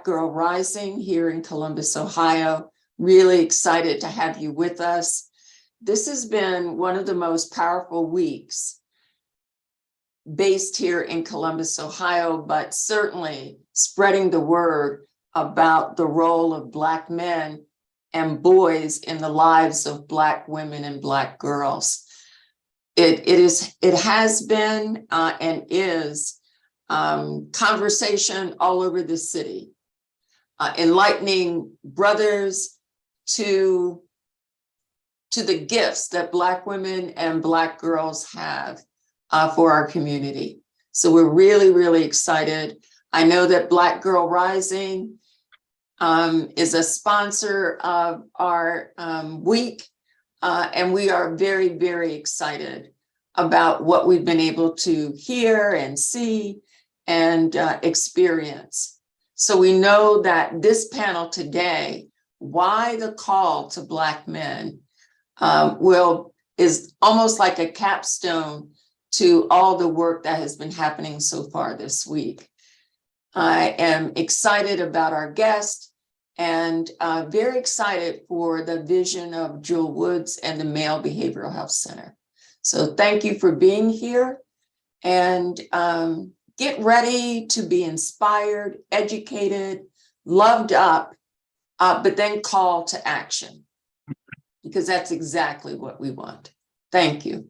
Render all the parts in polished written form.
Girl Rising here in Columbus, Ohio. Really excited to have you with us. This has been one of the most powerful weeks based here in Columbus, Ohio, but certainly spreading the word about the role of Black men and boys in the lives of Black women and Black girls. It has been and is conversation all over the city, enlightening brothers to the gifts that Black women and Black girls have for our community. So we're really, really excited. I know that Black Girl Rising is a sponsor of our week, and we are very, very excited about what we've been able to hear and see and experience. So we know that this panel today, Why the Call to Black Men, is almost like a capstone to all the work that has been happening so far this week. I am excited about our guest and very excited for the vision of Jewel Woods and the Male Behavioral Health Center. So thank you for being here, and get ready to be inspired, educated, loved up, but then call to action, because that's exactly what we want. Thank you.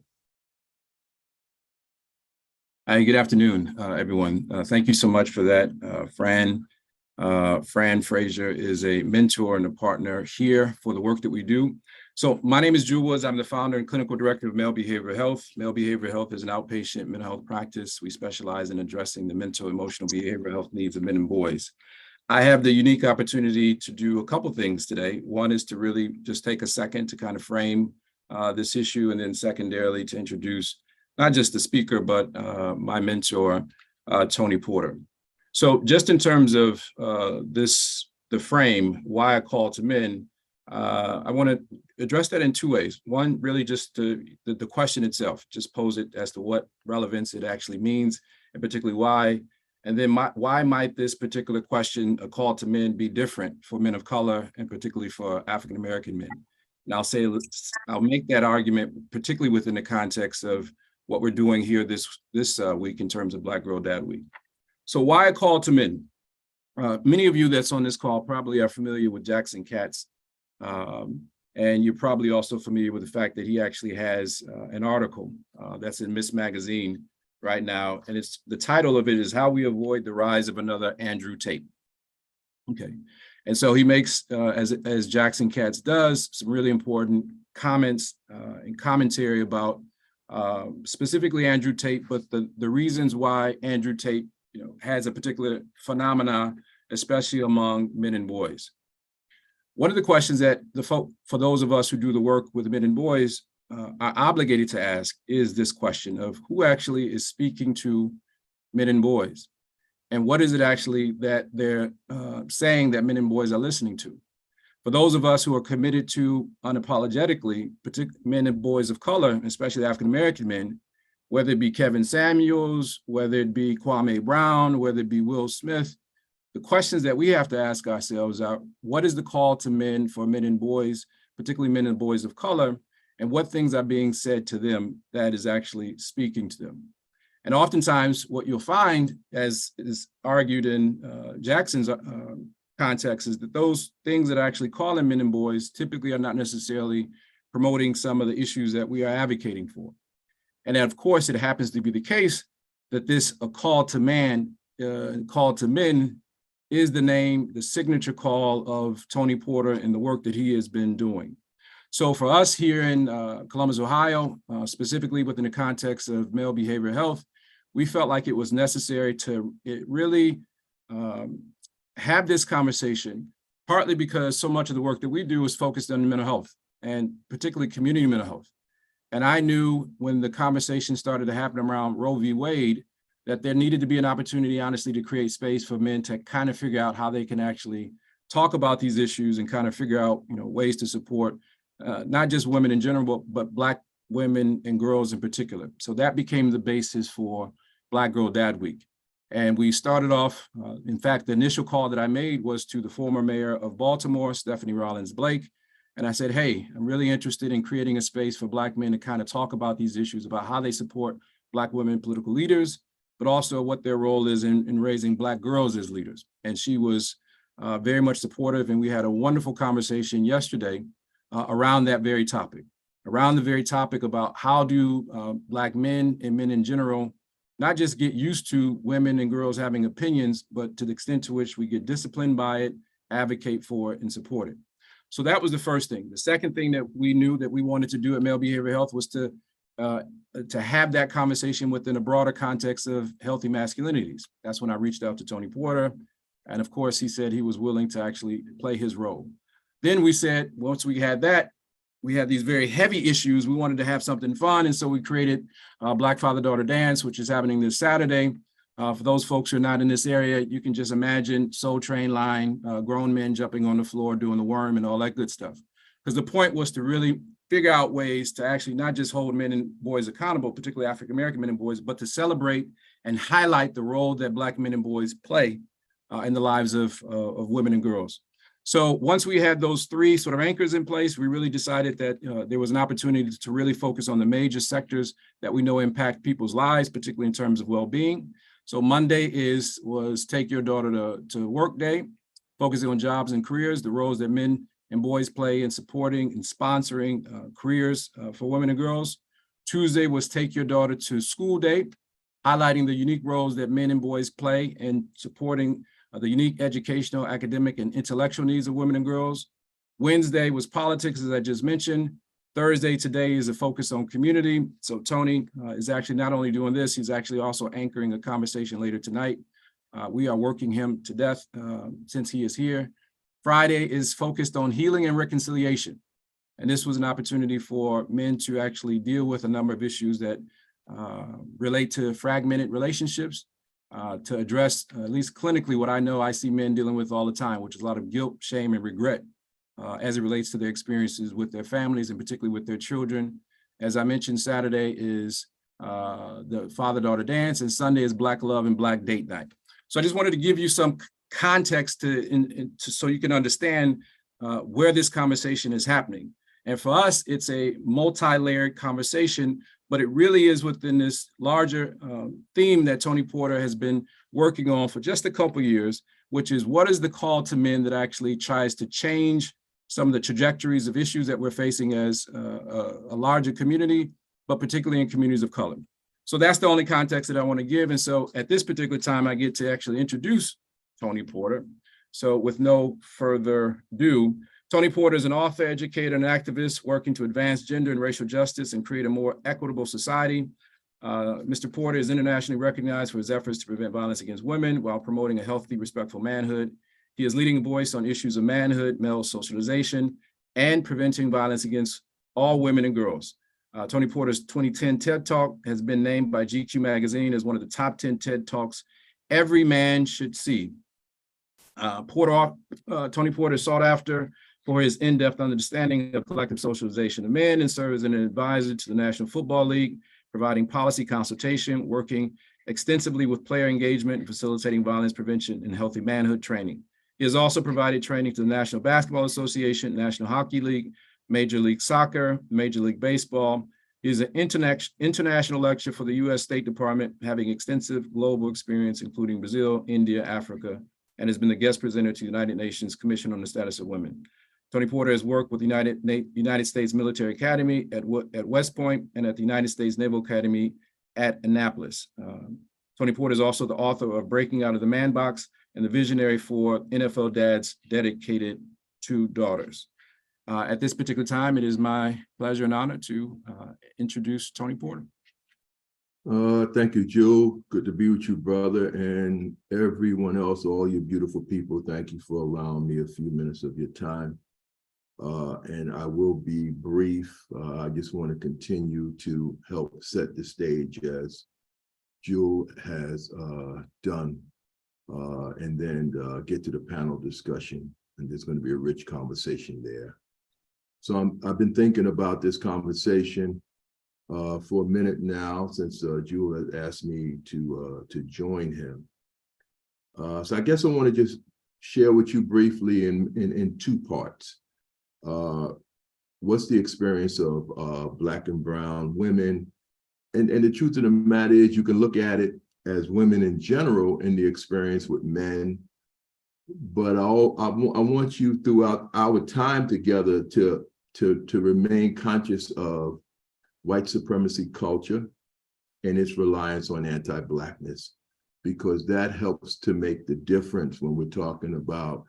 Hi, good afternoon, everyone. Thank you so much for that. Fran Frazier is a mentor and a partner here for the work that we do. So my name is Jewel Woods. I'm the founder and clinical director of Male Behavioral Health. Male Behavioral Health is an outpatient mental health practice. We specialize in addressing the mental, emotional, behavioral health needs of men and boys. I have the unique opportunity to do a couple things today. One is to really just take a second to kind of frame this issue, and then secondarily to introduce not just the speaker, but my mentor, Tony Porter. So just in terms of the frame, why a call to men, I want to address that in two ways. One, really just the question itself, just pose it as to what relevance it actually means, and particularly why. And then why might this particular question, a call to men, be different for men of color and particularly for African-American men? And I'll make that argument, particularly within the context of what we're doing here this week in terms of Black Girl Dad Week. So why a call to men? Many of you that's on this call probably are familiar with Jackson Katz, and you're probably also familiar with the fact that he actually has an article that's in Miss Magazine right now, and the title of it is How We Avoid the Rise of Another Andrew Tate. Okay, and so he makes, as Jackson Katz does, some really important comments and commentary about specifically Andrew Tate, but the reasons why Andrew Tate, has a particular phenomena, especially among men and boys. One of the questions that for those of us who do the work with men and boys are obligated to ask is this question of who actually is speaking to men and boys, and what is it actually that they're saying that men and boys are listening to. For those of us who are committed to unapologetically, particularly men and boys of color, especially African-American men, whether it be Kevin Samuels, whether it be Kwame Brown, whether it be Will Smith, the questions that we have to ask ourselves are, what is the call to men for men and boys, particularly men and boys of color, and what things are being said to them that is actually speaking to them? And oftentimes what you'll find, as is argued in Jackson's context, is that those things that are actually calling men and boys typically are not necessarily promoting some of the issues that we are advocating for. And of course, it happens to be the case that this a call to man, call to men, is the signature call of Tony Porter and the work that he has been doing. So for us here in Columbus, Ohio, specifically within the context of male behavioral health, we felt like it was necessary to really have this conversation, partly because so much of the work that we do is focused on mental health, and particularly community mental health. And I knew when the conversation started to happen around Roe v. Wade, that there needed to be an opportunity, honestly, to create space for men to kind of figure out how they can actually talk about these issues and kind of figure out, ways to support not just women in general, but Black women and girls in particular. So that became the basis for Black Girl Dad Week. And we started off, in fact, the initial call that I made was to the former mayor of Baltimore, Stephanie Rollins Blake. And I said, hey, I'm really interested in creating a space for Black men to kind of talk about these issues, about how they support Black women political leaders, but also what their role is in raising Black girls as leaders. And she was very much supportive. And we had a wonderful conversation yesterday around that very topic, about how do Black men and men in general not just get used to women and girls having opinions, but to the extent to which we get disciplined by it, advocate for it, and support it. So that was the first thing. The second thing that we knew that we wanted to do at Male Behavioral Health was to have that conversation within a broader context of healthy masculinities. That's when I reached out to Tony Porter. And of course, he said he was willing to actually play his role. Then we said, once we had that, we had these very heavy issues. We wanted to have something fun. And so we created Black Father-Daughter Dance, which is happening this Saturday. For those folks who are not in this area, you can just imagine Soul Train line, grown men jumping on the floor, doing the worm and all that good stuff. Because the point was to really figure out ways to actually not just hold men and boys accountable, particularly African-American men and boys, but to celebrate and highlight the role that Black men and boys play in the lives of women and girls. So once we had those three sort of anchors in place, we really decided that there was an opportunity to really focus on the major sectors that we know impact people's lives, particularly in terms of well-being. So Monday was Take Your Daughter to Work Day, focusing on jobs and careers, the roles that men and boys play in supporting and sponsoring careers for women and girls. Tuesday was Take Your Daughter to School Day, highlighting the unique roles that men and boys play in supporting the unique educational, academic, and intellectual needs of women and girls. Wednesday was politics, as I just mentioned. Thursday today is a focus on community. So Tony is actually not only doing this, he's actually also anchoring a conversation later tonight. We are working him to death since he is here. Friday is focused on healing and reconciliation. And this was an opportunity for men to actually deal with a number of issues that relate to fragmented relationships, to address, at least clinically, what I know I see men dealing with all the time, which is a lot of guilt, shame, and regret as it relates to their experiences with their families and particularly with their children. As I mentioned, Saturday is the Father-Daughter Dance, and Sunday is Black Love and Black Date Night. So I just wanted to give you some context so you can understand where this conversation is happening. And for us, it's a multi-layered conversation, but it really is within this larger theme that Tony Porter has been working on for just a couple of years, which is what is the call to men that actually tries to change some of the trajectories of issues that we're facing as a larger community, but particularly in communities of color. So that's the only context that I want to give. And so at this particular time, I get to actually introduce Tony Porter. So with no further ado, Tony Porter is an author, educator, and activist working to advance gender and racial justice and create a more equitable society. Mr. Porter is internationally recognized for his efforts to prevent violence against women while promoting a healthy, respectful manhood. He is leading a voice on issues of manhood, male socialization, and preventing violence against all women and girls. Tony Porter's 2010 TED Talk has been named by GQ magazine as one of the top 10 TED Talks every man should see. Tony Porter is sought after for his in-depth understanding of collective socialization of men and serves as an advisor to the National Football League, providing policy consultation, working extensively with player engagement and facilitating violence prevention and healthy manhood training. He has also provided training to the National Basketball Association, National Hockey League, Major League Soccer, Major League Baseball. He is an international lecturer for the U.S. State Department, having extensive global experience, including Brazil, India, Africa, and has been the guest presenter to the United Nations Commission on the Status of Women. Tony Porter has worked with the United States Military Academy at West Point and at the United States Naval Academy at Annapolis. Tony Porter is also the author of Breaking Out of the Man Box and the visionary for NFL Dads Dedicated to Daughters. At this particular time, it is my pleasure and honor to introduce Tony Porter. Thank you, Joe. Good to be with you, brother, and everyone else, all you beautiful people. Thank you for allowing me a few minutes of your time. And I will be brief. I just want to continue to help set the stage as Joe has done, and then get to the panel discussion. And there's going to be a rich conversation there. So I've been thinking about this conversation for a minute now, since Jewel had asked me to join him. So I guess I want to just share with you briefly in two parts. What's the experience of Black and brown women? And the truth of the matter is, you can look at it as women in general in the experience with men. But I want you throughout our time together to remain conscious of white supremacy culture and its reliance on anti-Blackness, because that helps to make the difference when we're talking about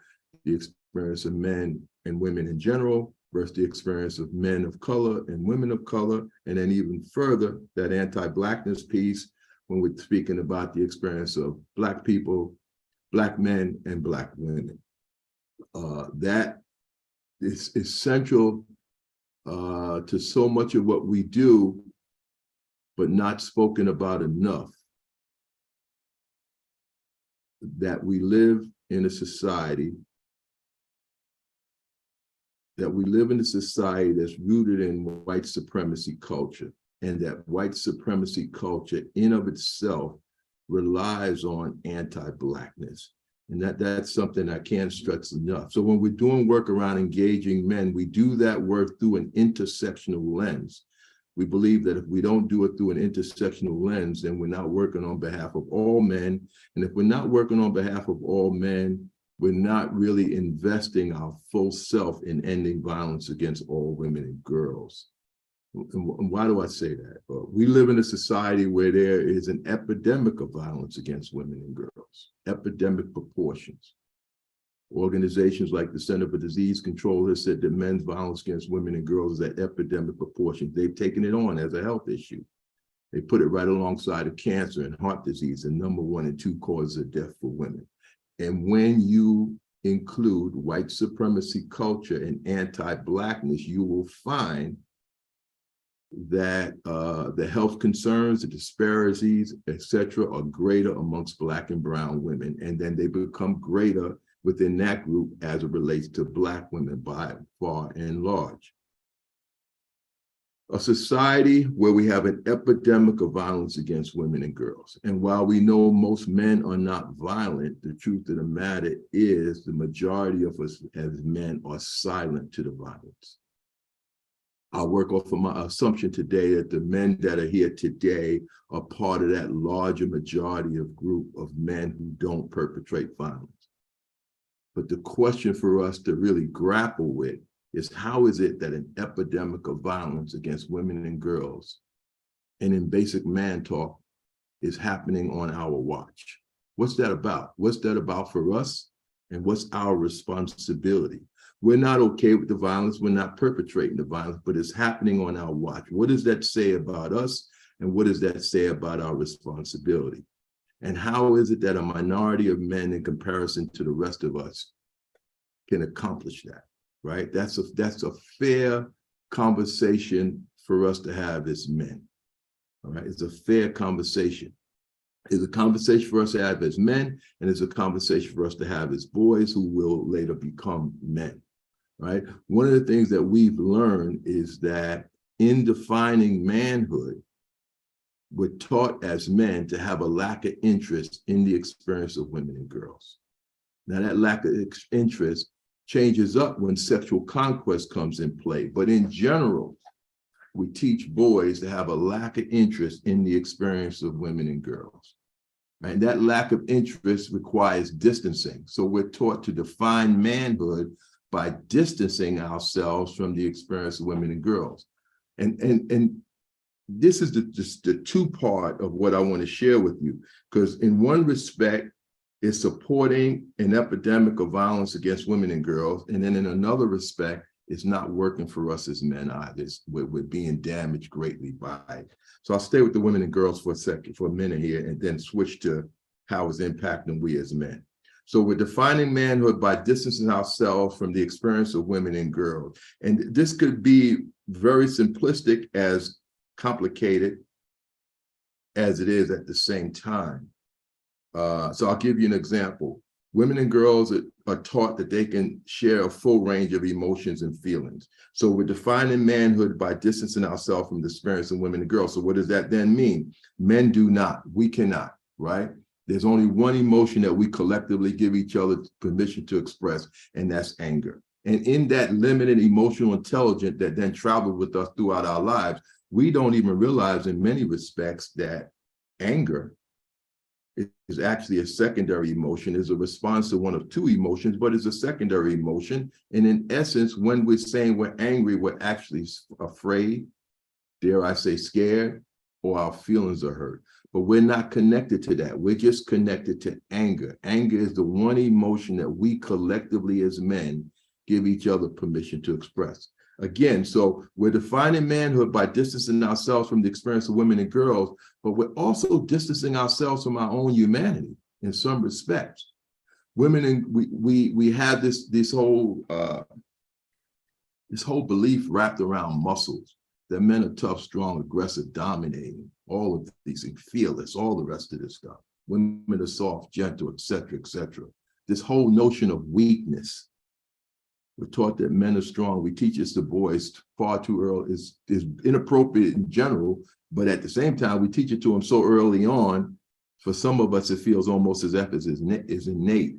the experience of men and women in general versus the experience of men of color and women of color, and then even further, that anti-Blackness piece when we're speaking about the experience of Black people, Black men, and Black women. That is essential to so much of what we do, but not spoken about enough. That we live in a society that's rooted in white supremacy culture, and that white supremacy culture in of itself relies on anti-Blackness. And that's something I can't stress enough. So when we're doing work around engaging men, we do that work through an intersectional lens. We believe that if we don't do it through an intersectional lens, then we're not working on behalf of all men. And if we're not working on behalf of all men, we're not really investing our full self in ending violence against all women and girls. And why do I say that? We live in a society where there is an epidemic of violence against women and girls, epidemic proportions. Organizations like the Center for Disease Control has said that men's violence against women and girls is at epidemic proportions. They've taken it on as a health issue. They put it right alongside of cancer and heart disease, and number 1 and 2 causes of death for women. And when you include white supremacy culture and anti-Blackness, you will find that the health concerns, the disparities, etc., are greater amongst Black and brown women, and then they become greater within that group as it relates to Black women by far and large. A society where we have an epidemic of violence against women and girls. And while we know most men are not violent, the truth of the matter is the majority of us as men are silent to the violence. I work off of my assumption today that the men that are here today are part of that larger majority of group of men who don't perpetrate violence. But the question for us to really grapple with is, how is it that an epidemic of violence against women and girls, and in basic man talk, is happening on our watch? What's that about? What's that about for us? And what's our responsibility? We're not okay with the violence. We're not perpetrating the violence, but it's happening on our watch. What does that say about us? And what does that say about our responsibility? And how is it that a minority of men in comparison to the rest of us can accomplish that, right? That's a fair conversation for us to have as men, all right? It's a fair conversation. It's a conversation for us to have as men, and it's a conversation for us to have as boys who will later become men, right? One of the things that we've learned is that in defining manhood, we're taught as men to have a lack of interest in the experience of women and girls. Now, that lack of interest changes up when sexual conquest comes in play. But in general, we teach boys to have a lack of interest in the experience of women and girls. And that lack of interest requires distancing. So we're taught to define manhood by distancing ourselves from the experience of women and girls. And this is just the two part of what I want to share with you, because in one respect, it's supporting an epidemic of violence against women and girls. And then in another respect, it's not working for us as men either. We're being damaged greatly by it. So I'll stay with the women and girls for a minute here, and then switch to how it's impacting we as men. So we're defining manhood by distancing ourselves from the experience of women and girls. And this could be very simplistic as complicated as it is at the same time. So I'll give you an example. Women and girls are taught that they can share a full range of emotions and feelings. So we're defining manhood by distancing ourselves from the experience of women and girls. So what does that then mean? Men do not, we cannot, right? There's only one emotion that we collectively give each other permission to express, and that's anger. And in that limited emotional intelligence that then travels with us throughout our lives, we don't even realize in many respects that anger is actually a secondary emotion, is a response to one of two emotions, but is a secondary emotion. And in essence, when we're saying we're angry, we're actually afraid, dare I say scared, or our feelings are hurt. But we're not connected to that. We're just connected to anger. Anger is the one emotion that we collectively as men give each other permission to express. Again, so we're defining manhood by distancing ourselves from the experience of women and girls, but we're also distancing ourselves from our own humanity in some respects. Women, and we have this whole belief wrapped around muscles, that men are tough, strong, aggressive, dominating, all of these things, fearless, all the rest of this stuff. Women are soft, gentle, et cetera, et cetera. This whole notion of weakness. We're taught that men are strong. We teach this to boys far too early, is inappropriate in general, but at the same time, we teach it to them so early on, for some of us, it feels almost as if it's innate.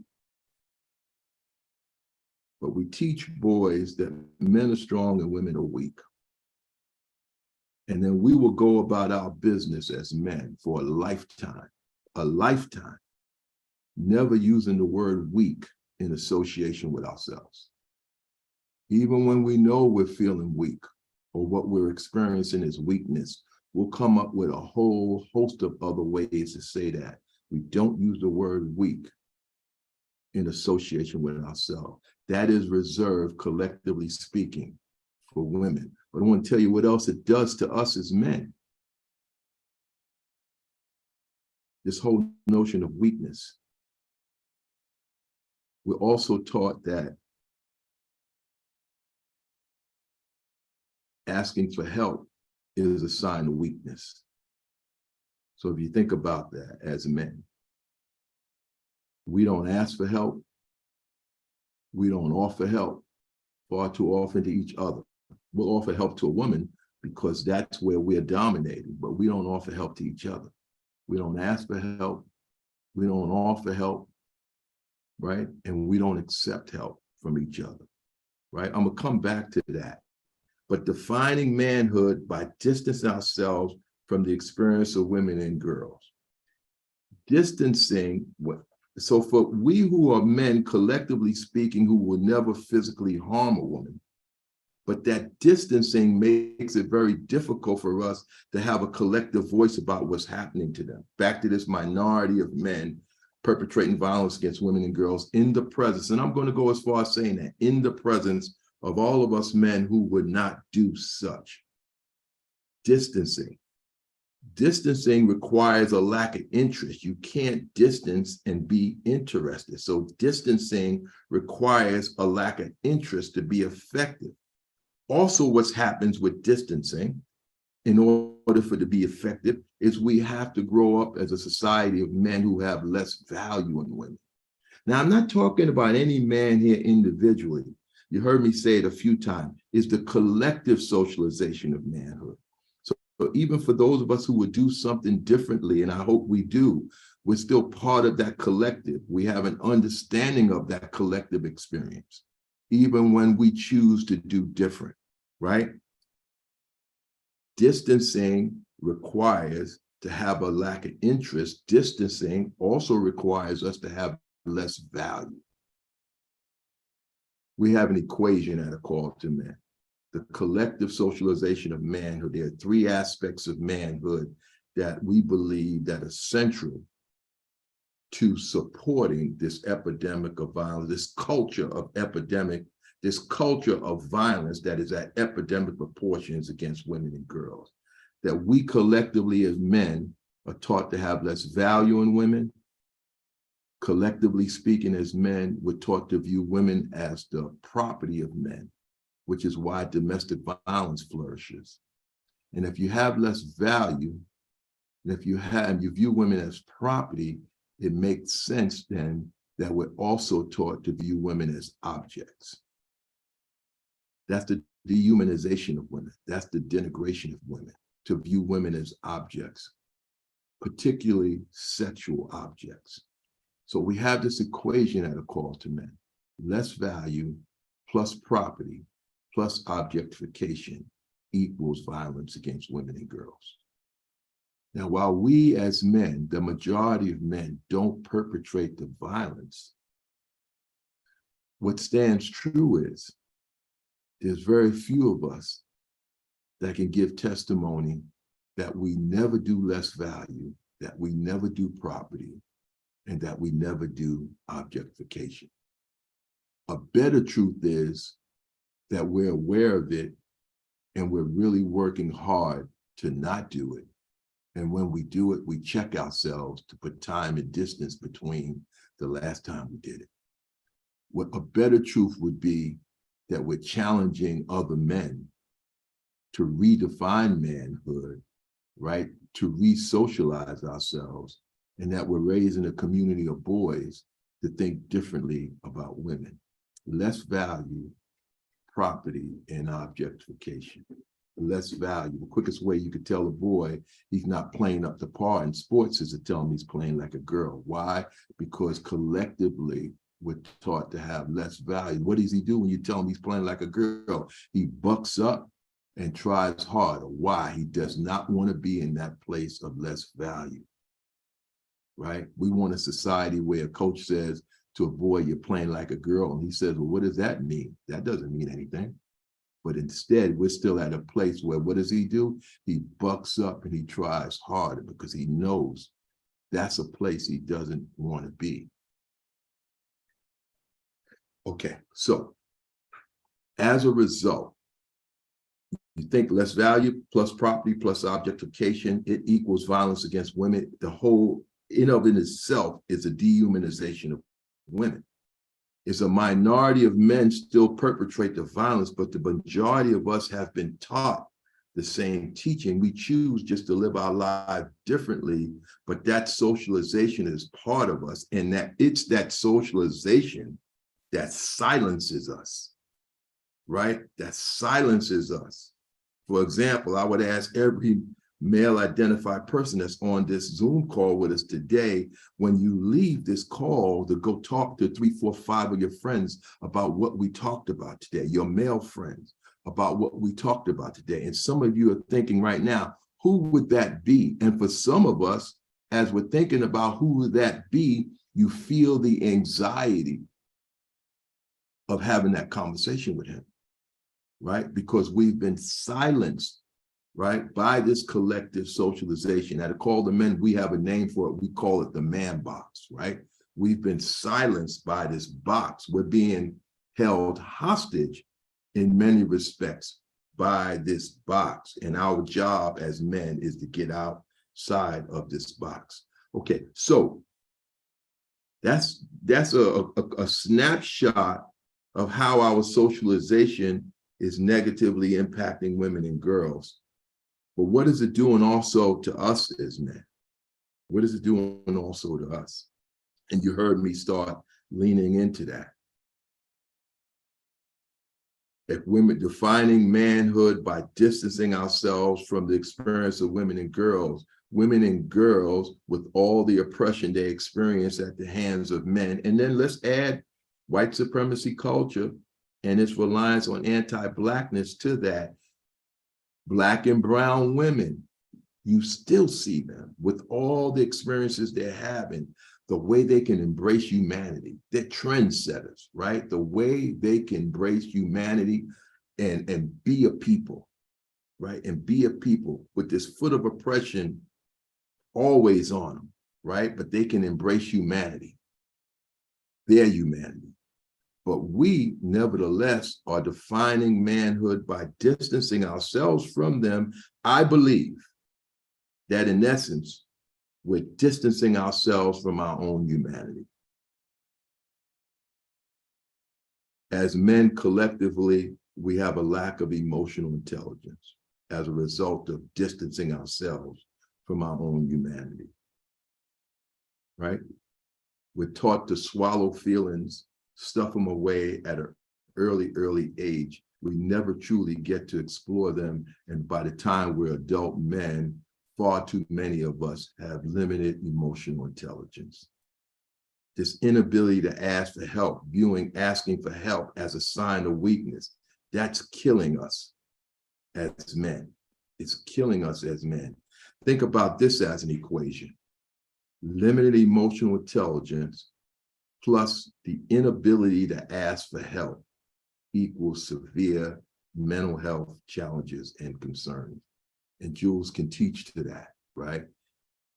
But we teach boys that men are strong and women are weak. And then we will go about our business as men for a lifetime, never using the word weak in association with ourselves. Even when we know we're feeling weak or what we're experiencing is weakness, we'll come up with a whole host of other ways to say that. We don't use the word weak in association with ourselves. That is reserved, collectively speaking, for women. But I want to tell you what else it does to us as men. This whole notion of weakness. We're also taught that asking for help is a sign of weakness. So if you think about that as men, we don't ask for help. We don't offer help far too often to each other. We'll offer help to a woman because that's where we're dominating, but we don't offer help to each other. We don't ask for help. We don't offer help, right? And we don't accept help from each other, right? I'm gonna come back to that. But defining manhood by distancing ourselves from the experience of women and girls. Distancing, so for we who are men, collectively speaking, who will never physically harm a woman, but that distancing makes it very difficult for us to have a collective voice about what's happening to them. Back to this minority of men perpetrating violence against women and girls in the presence, and I'm going to go as far as saying that, in the presence of all of us men who would not do such. Distancing. Distancing requires a lack of interest. You can't distance and be interested. So distancing requires a lack of interest to be effective. Also, what happens with distancing, in order for it to be effective, is we have to grow up as a society of men who have less value in women. Now, I'm not talking about any man here individually. You heard me say it a few times, is the collective socialization of manhood. So even for those of us who would do something differently, and I hope we do, we're still part of that collective. We have an understanding of that collective experience, even when we choose to do different, right? Distancing requires to have a lack of interest. Distancing also requires us to have less value. We have an equation at A Call to Men. The collective socialization of manhood. There are three aspects of manhood that we believe that are central to supporting this epidemic of violence, this culture of epidemic, this culture of violence that is at epidemic proportions against women and girls. That we collectively as men are taught to have less value in women. Collectively speaking, as men, we're taught to view women as the property of men, which is why domestic violence flourishes. And if you have less value, and if you view women as property, it makes sense then that we're also taught to view women as objects. That's the dehumanization of women. That's the denigration of women, to view women as objects. particularly sexual objects. So we have this equation at A Call to Men: less value plus property plus objectification equals violence against women and girls. Now, while we as men, the majority of men, don't perpetrate the violence, what stands true is there's very few of us that can give testimony that we never do less value, that we never do property, and that we never do objectification. A better truth is that we're aware of it and we're really working hard to not do it. And when we do it, we check ourselves to put time and distance between the last time we did it. What a better truth would be that we're challenging other men to redefine manhood, right? To re-socialize ourselves, and that we're raising a community of boys to think differently about women. Less value, property, and objectification. Less value. The quickest way you could tell a boy he's not playing up to par in sports is to tell him he's playing like a girl. Why? Because collectively we're taught to have less value. What does he do when you tell him he's playing like a girl? He bucks up and tries harder. Why? He does not want to be in that place of less value, right? We want a society where a coach says to a boy, you're playing like a girl, and he says, well, what does that mean? That doesn't mean anything. But instead, we're still at a place where what does he do? He bucks up and he tries harder because he knows that's a place he doesn't want to be. Okay, so as a result, you think less value plus property plus objectification, it equals violence against women. The whole in of in itself is a dehumanization of women. It's a minority of men still perpetrate the violence, but the majority of us have been taught the same teaching. We choose just to live our life differently, but that socialization is part of us, and that it's that socialization that silences us, right? That silences us. For example, I would ask every male identified person that's on this Zoom call with us today, when you leave this call, to go talk to 3, 4, 5 of your friends about what we talked about today, your male friends, about what we talked about today. And some of you are thinking right now, who would that be? And for some of us, as we're thinking about who would that be, you feel the anxiety of having that conversation with him, right? Because we've been silenced, right, by this collective socialization. At A Call to Men, we have a name for it. We call it the man box, right? We've been silenced by this box. We're being held hostage in many respects by this box. And our job as men is to get outside of this box. Okay, so that's a snapshot of how our socialization is negatively impacting women and girls. But what is it doing also to us as men? What is it doing also to us? And you heard me start leaning into that. If women defining manhood by distancing ourselves from the experience of women and girls with all the oppression they experience at the hands of men. And then let's add white supremacy culture and its reliance on anti-Blackness to that. Black and brown women, you still see them with all the experiences they're having, the way they can embrace humanity. They're trendsetters, right? The way they can embrace humanity and be a people, right? And be a people with this foot of oppression always on them, right? But they can embrace humanity, their humanity. But we, nevertheless, are defining manhood by distancing ourselves from them. I believe that in essence, we're distancing ourselves from our own humanity. As men collectively, we have a lack of emotional intelligence as a result of distancing ourselves from our own humanity, right? We're taught to swallow feelings, stuff them away at an early age. We never truly get to explore them. And by the time we're adult men, far too many of us have limited emotional intelligence. This inability to ask for help, viewing asking for help as a sign of weakness, that's killing us as men. It's killing us as men. Think about this as an equation. Limited emotional intelligence plus the inability to ask for help equals severe mental health challenges and concerns. And Jules can teach to that, right?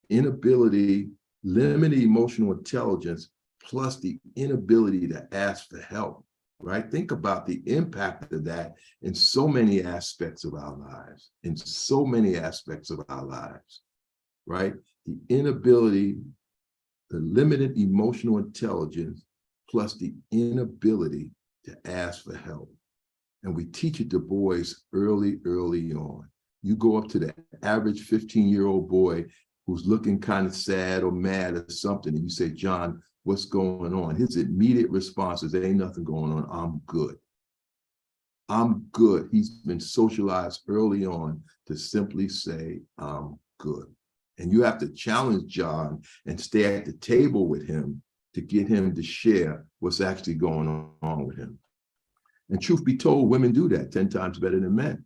Inability, limited emotional intelligence, plus the inability to ask for help, right? Think about the impact of that in so many aspects of our lives, right? The inability, the limited emotional intelligence, plus the inability to ask for help. And we teach it to boys early on. You go up to the average 15-year-old boy who's looking kind of sad or mad or something, and you say, John, what's going on? His immediate response is, there ain't nothing going on, I'm good. I'm good. He's been socialized early on to simply say, I'm good. And you have to challenge John and stay at the table with him to get him to share what's actually going on with him. And truth be told, women do that 10 times better than men.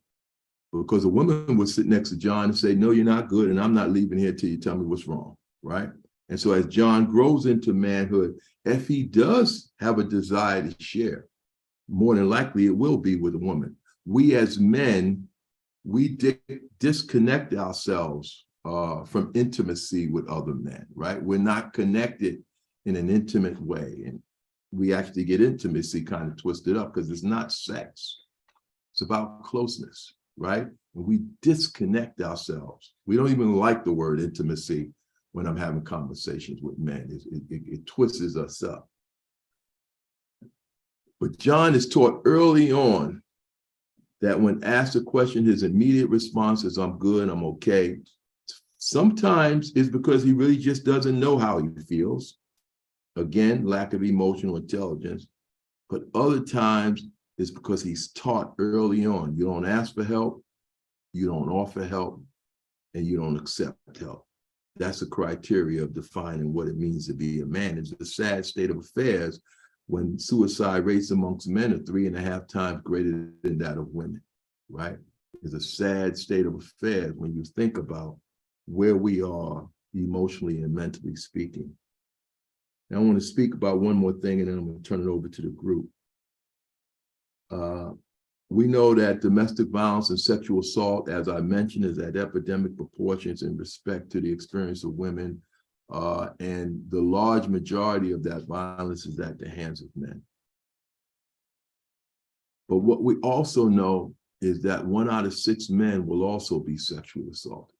Because a woman would sit next to John and say, no, you're not good, and I'm not leaving here till you tell me what's wrong, right? And so as John grows into manhood, if he does have a desire to share, more than likely it will be with a woman. We as men, we disconnect ourselves from intimacy with other men, right? We're not connected in an intimate way. And we actually get intimacy kind of twisted up because it's not sex. It's about closeness, right? And we disconnect ourselves. We don't even like the word intimacy when I'm having conversations with men. It twists us up. But John is taught early on that when asked a question, his immediate response is, I'm good, I'm okay. Sometimes it's because he really just doesn't know how he feels. Again, lack of emotional intelligence. But other times it's because he's taught early on. You don't ask for help, you don't offer help, and you don't accept help. That's the criteria of defining what it means to be a man. It's a sad state of affairs when suicide rates amongst men are 3.5 times greater than that of women, right? It's a sad state of affairs when you think about where we are emotionally and mentally speaking. Now, I want to speak about one more thing, and then I'm going to turn it over to the group. We know that domestic violence and sexual assault, as I mentioned, is at epidemic proportions in respect to the experience of women. And the large majority of that violence is at the hands of men. But what we also know is that 1 out of 6 men will also be sexually assaulted.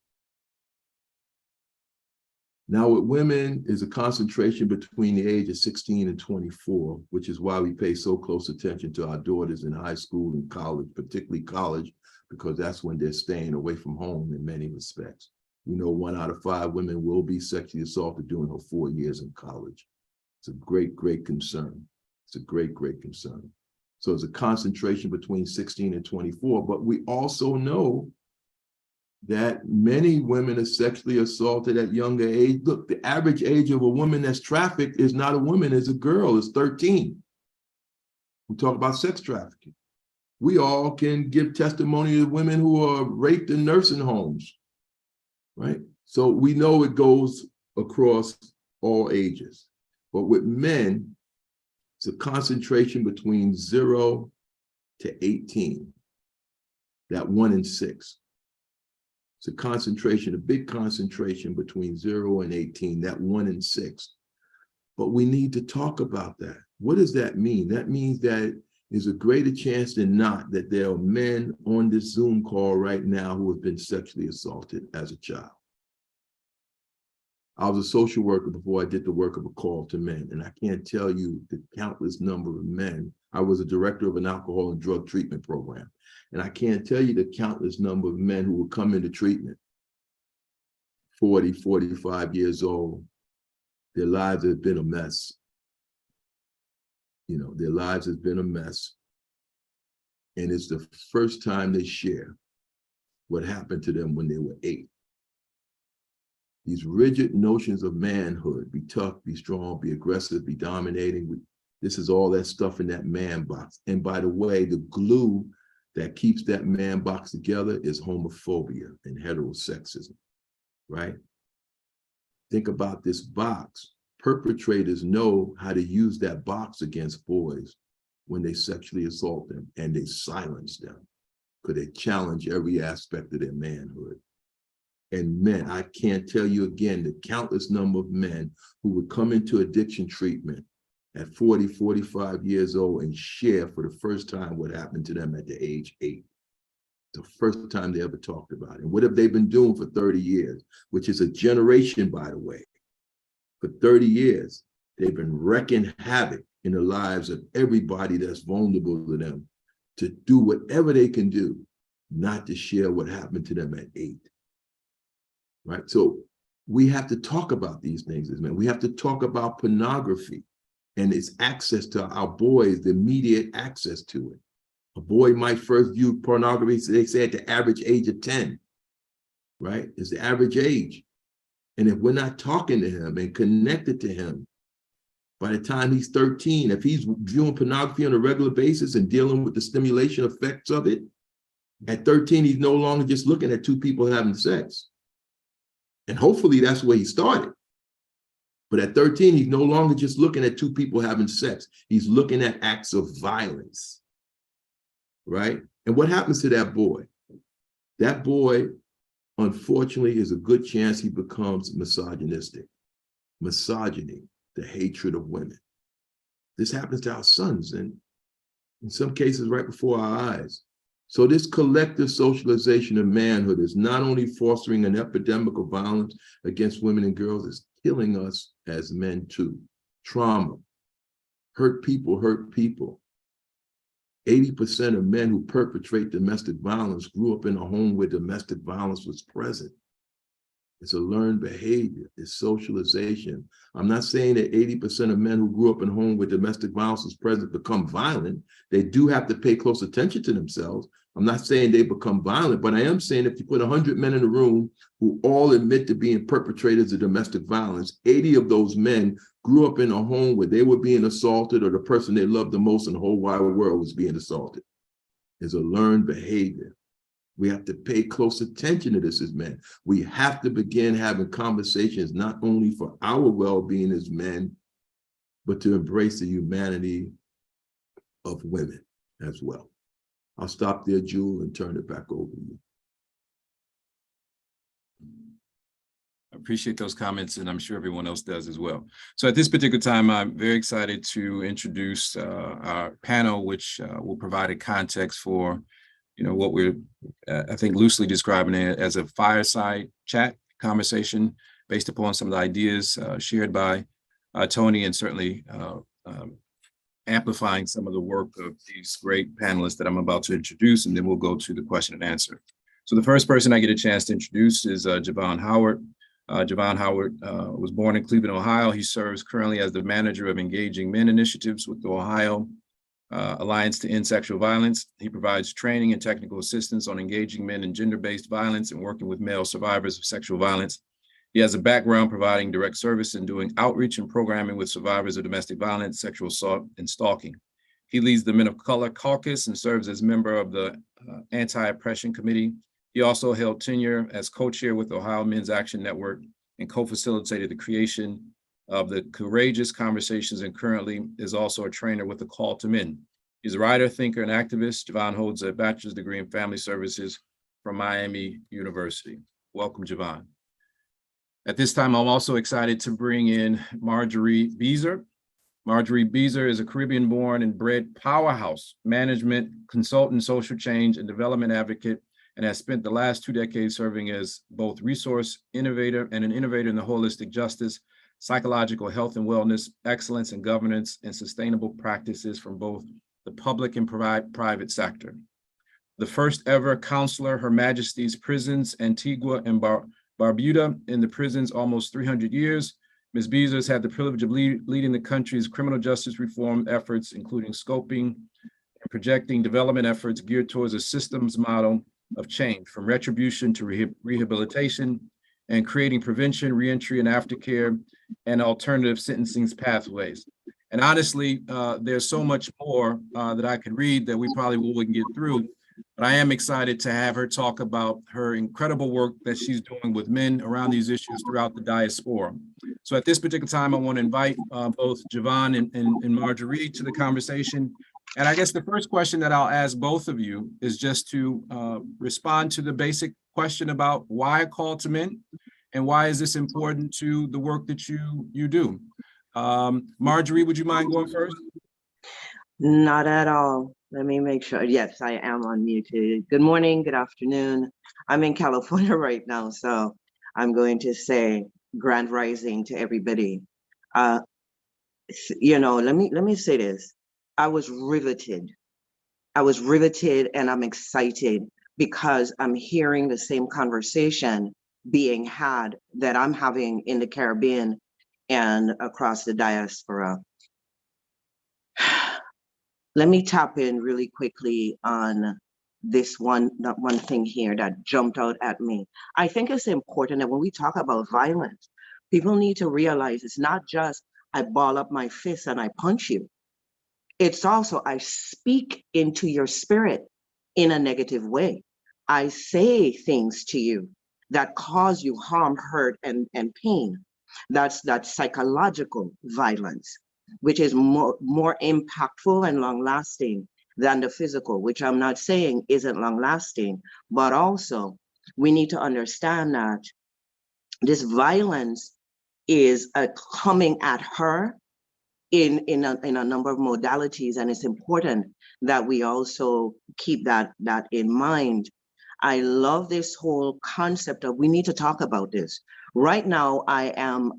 Now, with women is a concentration between the age of 16 and 24, which is why we pay so close attention to our daughters in high school and college, particularly college, because that's when they're staying away from home in many respects. We know 1 out of 5 women will be sexually assaulted during her 4 years in college. It's a great, great concern. It's a great, great concern. So it's a concentration between 16 and 24, but we also know that many women are sexually assaulted at younger age. Look, the average age of a woman that's trafficked is not a woman, it's a girl, it's 13. We talk about sex trafficking. We all can give testimony of women who are raped in nursing homes, right? So we know it goes across all ages. But with men, it's a concentration between 0 to 18, that 1 in 6. It's a concentration, a big concentration between 0 and 18, that 1 in 6. But we need to talk about that. What does that mean? That means that there's a greater chance than not that there are men on this Zoom call right now who have been sexually assaulted as a child. I was a social worker before I did the work of a call to men, and I can't tell you the countless number of men. I was a director of an alcohol and drug treatment program. And I can't tell you the countless number of men who would come into treatment, 40, 45 years old. Their lives have been a mess. You know, their lives have been a mess. And it's the first time they share what happened to them when they were 8. These rigid notions of manhood, be tough, be strong, be aggressive, be dominating. This is all that stuff in that man box. And by the way, the glue that keeps that man box together is homophobia and heterosexism, right? Think about this box. Perpetrators know how to use that box against boys when they sexually assault them, and they silence them because they challenge every aspect of their manhood. And men, I can't tell you again the countless number of men who would come into addiction treatment at 40, 45 years old and share for the first time what happened to them at the age 8. The first time they ever talked about it. And what have they been doing for 30 years, which is a generation, by the way. For 30 years, they've been wreaking havoc in the lives of everybody that's vulnerable to them, to do whatever they can do not to share what happened to them at 8. Right? So we have to talk about these things as men. We have to talk about pornography and its access to our boys, the immediate access to it. A boy might first view pornography, so they say at the average age of 10, right? It's the average age. And if we're not talking to him and connected to him, by the time he's 13, if he's viewing pornography on a regular basis and dealing with the stimulation effects of it, at 13, he's no longer just looking at two people having sex. And hopefully that's where he started. But at 13, he's no longer just looking at two people having sex. He's looking at acts of violence, right? And what happens to that boy? That boy, unfortunately, is a good chance he becomes misogynistic. Misogyny, the hatred of women. This happens to our sons, and in some cases right before our eyes. So this collective socialization of manhood is not only fostering an epidemic of violence against women and girls, it's killing us as men too. Trauma, hurt people hurt people. 80% of men who perpetrate domestic violence grew up in a home where domestic violence was present. It's a learned behavior, it's socialization. I'm not saying that 80% of men who grew up in a home where domestic violence was present become violent. They do have to pay close attention to themselves. I'm not saying they become violent, but I am saying if you put 100 men in a room who all admit to being perpetrators of domestic violence, 80 of those men grew up in a home where they were being assaulted, or the person they loved the most in the whole wide world was being assaulted. It's a learned behavior. We have to pay close attention to this as men. We have to begin having conversations not only for our well-being as men, but to embrace the humanity of women as well. I'll stop there, Jewel, and turn it back over to you. I appreciate those comments, and I'm sure everyone else does as well. So at this particular time, I'm very excited to introduce our panel, which will provide a context for what we're, I think, loosely describing it as a fireside chat conversation based upon some of the ideas shared by Tony, and certainly amplifying some of the work of these great panelists that I'm about to introduce, and then we'll go to the question and answer. So the first person I get a chance to introduce is Javon Howard. Javon Howard was born in Cleveland, Ohio. He serves currently as the manager of Engaging Men Initiatives with the Ohio Alliance to End Sexual Violence. He provides training and technical assistance on engaging men in gender-based violence and working with male survivors of sexual violence. He has a background providing direct service and doing outreach and programming with survivors of domestic violence, sexual assault, and stalking. He leads the Men of Color Caucus and serves as member of the Anti-Oppression Committee. He also held tenure as co-chair with Ohio Men's Action Network and co-facilitated the creation of the Courageous Conversations, and currently is also a trainer with the Call to Men. He's a writer, thinker, and activist. Javon holds a bachelor's degree in family services from Miami University. Welcome, Javon. At this time, I'm also excited to bring in Marjorie Beezer. Marjorie Beezer is a Caribbean-born and bred powerhouse management consultant, social change, and development advocate, and has spent the last 2 decades serving as both resource innovator and an innovator in the holistic justice, psychological health and wellness, excellence in governance, and sustainable practices from both the public and private sector. The first ever counselor, Her Majesty's Prisons, Antigua and Barbuda, in the prison's almost 300 years. Ms. Beezer has had the privilege of leading the country's criminal justice reform efforts, including scoping and projecting development efforts geared towards a systems model of change, from retribution to rehabilitation, and creating prevention, reentry, and aftercare, and alternative sentencing pathways. And honestly, there's so much more that I could read that we probably wouldn't get through. But I am excited to have her talk about her incredible work that she's doing with men around these issues throughout the diaspora. So at this particular time, I want to invite both Javon and Marjorie to the conversation. And I guess the first question that I'll ask both of you is just to respond to the basic question about why a call to men and why is this important to the work that you do. Marjorie, would you mind going first? Not at all. Let me make sure. Yes, I am unmuted. Good morning, good afternoon. I'm in California right now, so I'm going to say grand rising to everybody. You know, let me say this. I was riveted and I'm excited because I'm hearing the same conversation being had that I'm having in the Caribbean and across the diaspora. Let me tap in really quickly on this one thing here that jumped out at me. I think it's important that when we talk about violence, people need to realize it's not just I ball up my fist and I punch you. It's also I speak into your spirit in a negative way. I say things to you that cause you harm, hurt, and pain. That's psychological violence, which is more impactful and long lasting than the physical, which I'm not saying isn't long lasting, but also we need to understand that this violence is coming at her in a number of modalities, and it's important that we also keep that in mind. I love this whole concept of we need to talk about this. Right now, I'm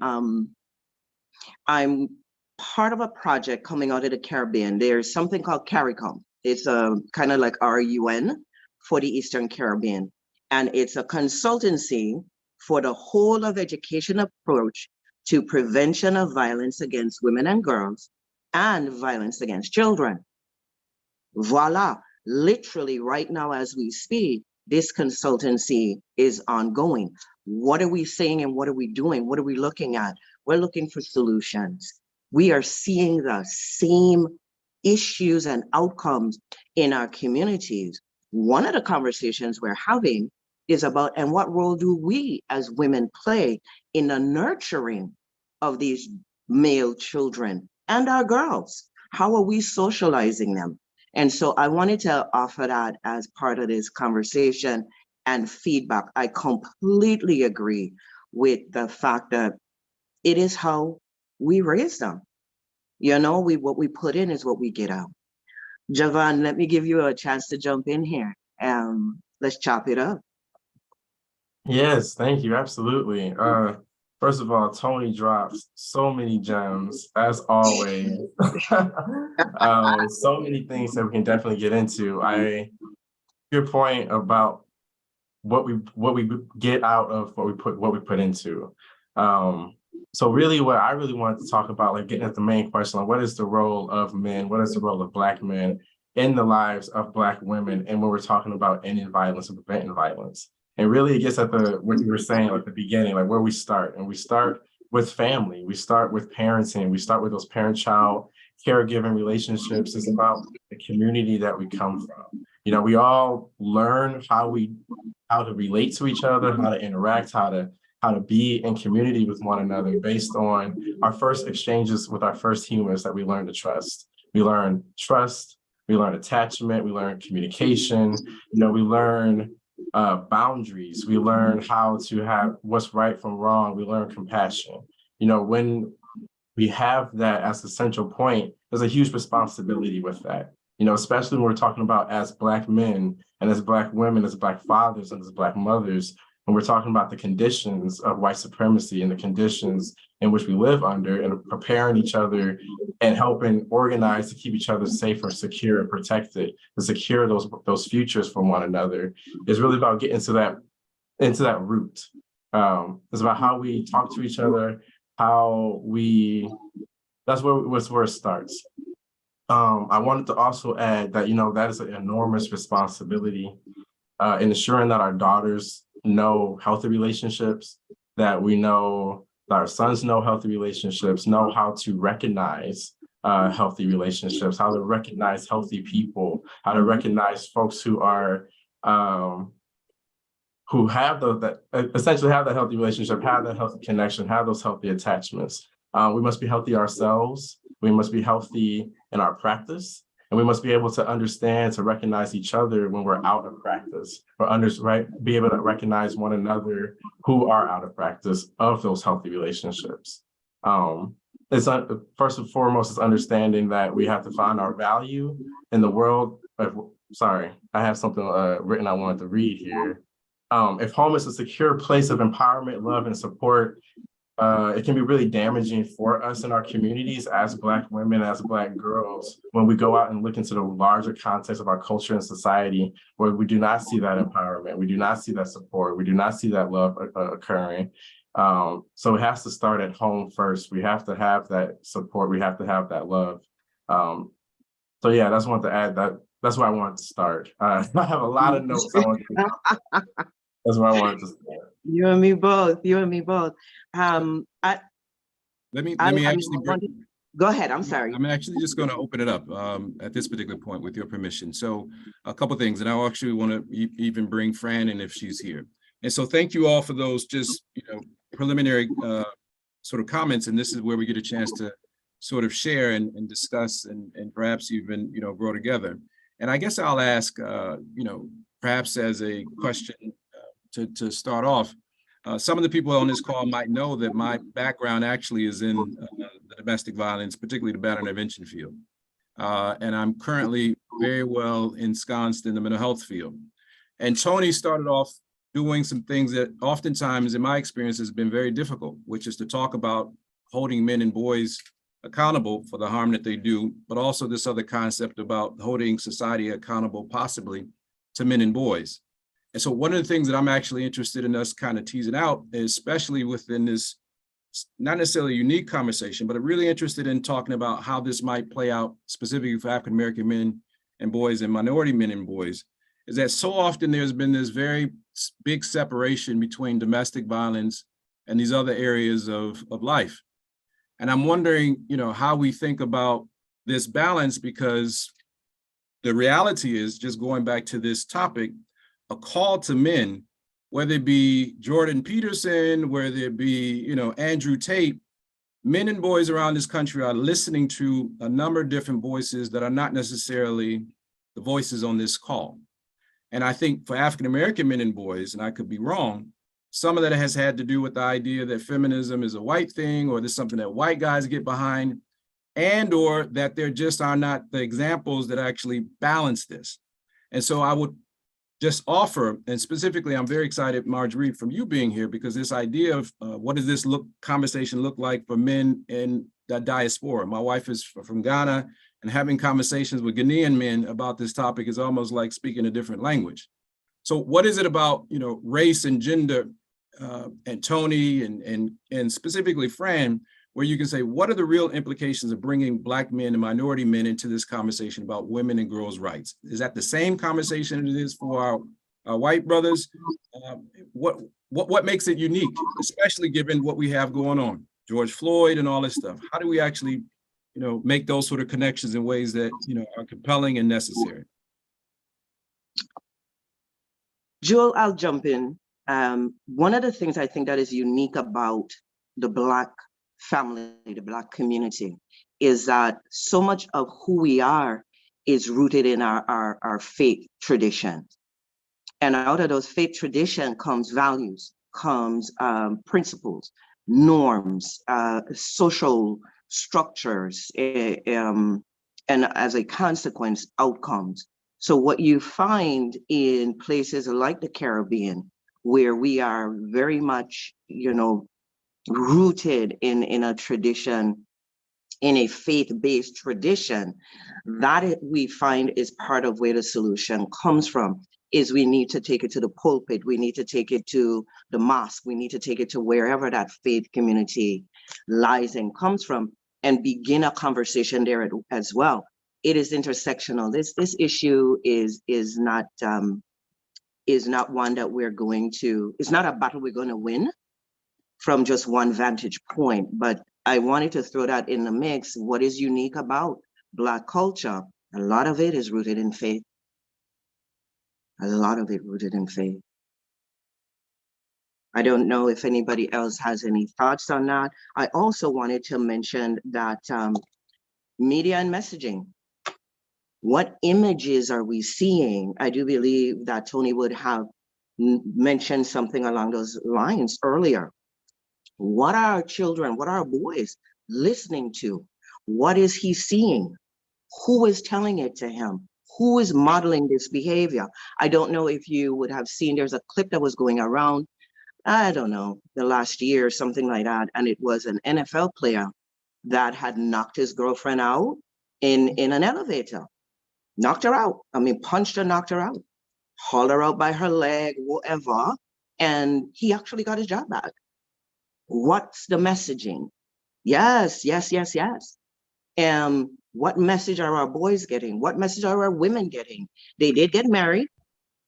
part of a project coming out of the Caribbean. There's something called CARICOM. It's a kind of like our UN for the Eastern Caribbean. And it's a consultancy for the whole of education approach to prevention of violence against women and girls and violence against children. Voila, literally right now as we speak, this consultancy is ongoing. What are we saying and what are we doing? What are we looking at? We're looking for solutions. We are seeing the same issues and outcomes in our communities. One of the conversations we're having is about, and what role do we as women play in the nurturing of these male children and our girls? How are we socializing them? And so I wanted to offer that as part of this conversation and feedback. I completely agree with the fact that it is how we raise them. You know, what we put in is what we get out. Javon, let me give you a chance to jump in here. Let's chop it up. Yes, thank you. Absolutely. First of all, Tony drops so many gems, as always. So many things that we can definitely get into. Your point about what we get out of what we put into. So really what I really wanted to talk about, like getting at the main question, like what is the role of men? What is the role of Black men in the lives of Black women? And when we're talking about ending violence and preventing violence. And really it gets at what you were saying at the beginning, like where we start. And we start with family. We start with parenting. We start with those parent-child caregiving relationships. It's about the community that we come from. You know, we all learn how to relate to each other, how to interact, how to be in community with one another based on our first exchanges with our first humans that we learn to trust. We learn trust, we learn attachment, we learn communication, you know, we learn boundaries, we learn how to have what's right from wrong, we learn compassion. You know, when we have that as the central point, there's a huge responsibility with that. You know, especially when we're talking about as Black men and as Black women, as Black fathers and as Black mothers, when we're talking about the conditions of white supremacy and the conditions in which we live under and preparing each other and helping organize to keep each other safer, secure, and protected, to secure those futures for one another, is really about getting into that root. It's about how we talk to each other, that's where it starts. I wanted to also add that, you know, that is an enormous responsibility in ensuring that our daughters know healthy relationships, that we know that our sons know healthy relationships, know how to recognize healthy relationships, how to recognize healthy people, how to recognize folks who are who have that essentially have that healthy relationship, have that healthy connection, have those healthy attachments. We must be healthy ourselves. We must be healthy in our practice, and we must be able to understand, to recognize each other when we're out of practice, be able to recognize one another who are out of practice of those healthy relationships. It's first and foremost is understanding that we have to find our value in the world. Sorry, I have something written I wanted to read here. If home is a secure place of empowerment, love, and support, it can be really damaging for us in our communities as Black women, as Black girls, when we go out and look into the larger context of our culture and society, where we do not see that empowerment, we do not see that support, we do not see that love occurring. So it has to start at home first. We have to have that support. We have to have that love. So yeah, that's one to add. That's where I wanted to start. I have a lot of notes. That's where I wanted to start. You and me both. You and me both. Let me actually go ahead. I'm sorry. I'm actually just going to open it up at this particular point with your permission. So a couple things, and I actually want to even bring Fran in if she's here. And so thank you all for those just preliminary sort of comments. And this is where we get a chance to sort of share and discuss and perhaps even grow together. And I guess I'll ask perhaps as a question to start off. Some of the people on this call might know that my background actually is in the domestic violence, particularly the battery intervention field. And I'm currently very well ensconced in the mental health field. And Tony started off doing some things that oftentimes in my experience has been very difficult, which is to talk about holding men and boys accountable for the harm that they do, but also this other concept about holding society accountable possibly to men and boys. And so one of the things that I'm actually interested in us kind of teasing out, especially within this, not necessarily unique conversation, but I'm really interested in talking about how this might play out specifically for African-American men and boys and minority men and boys, is that so often there's been this very big separation between domestic violence and these other areas of life. And I'm wondering, how we think about this balance, because the reality is, just going back to this topic, a call to men, whether it be Jordan Peterson, whether it be, Andrew Tate, men and boys around this country are listening to a number of different voices that are not necessarily the voices on this call. And I think for African-American men and boys, and I could be wrong, some of that has had to do with the idea that feminism is a white thing, or there's something that white guys get behind, and or that there just are not the examples that actually balance this. And so I would just offer, and specifically, I'm very excited, Marjorie, from you being here, because this idea of what does this conversation look like for men in the diaspora? My wife is from Ghana, and having conversations with Ghanaian men about this topic is almost like speaking a different language. So what is it about, race and gender, and Tony and specifically Fran, where you can say, what are the real implications of bringing Black men and minority men into this conversation about women and girls' rights? Is that the same conversation it is for our white brothers? What makes it unique, especially given what we have going on, George Floyd and all this stuff? How do we actually, make those sort of connections in ways that, are compelling and necessary? Joel, I'll jump in. One of the things I think that is unique about the Black family, the Black community, is that so much of who we are is rooted in our faith tradition. And out of those faith tradition comes values, comes principles, norms, social structures, and as a consequence, outcomes. So what you find in places like the Caribbean, where we are very much, rooted in a tradition, in a faith-based tradition, that we find is part of where the solution comes from, is we need to take it to the pulpit, we need to take it to the mosque, we need to take it to wherever that faith community lies and comes from, and begin a conversation there as well. It is intersectional. This issue is not one that we're going to, it's not a battle we're going to win from just one vantage point, but I wanted to throw that in the mix. What is unique about Black culture? A lot of it is rooted in faith. A lot of it rooted in faith. I don't know if anybody else has any thoughts on that. I also wanted to mention that media and messaging. What images are we seeing? I do believe that Tony would have mentioned something along those lines earlier. What are our children, what are our boys listening to? What is he seeing? Who is telling it to him? Who is modeling this behavior? I don't know if you would have seen, there's a clip that was going around, I don't know, the last year, something like that. And it was an NFL player that had knocked his girlfriend out in an elevator. Knocked her out. I mean, punched her, knocked her out. Hauled her out by her leg, whatever. And he actually got his job back. What's the messaging? Yes, yes, yes, yes. What message are our boys getting? What message are our women getting? They did get married,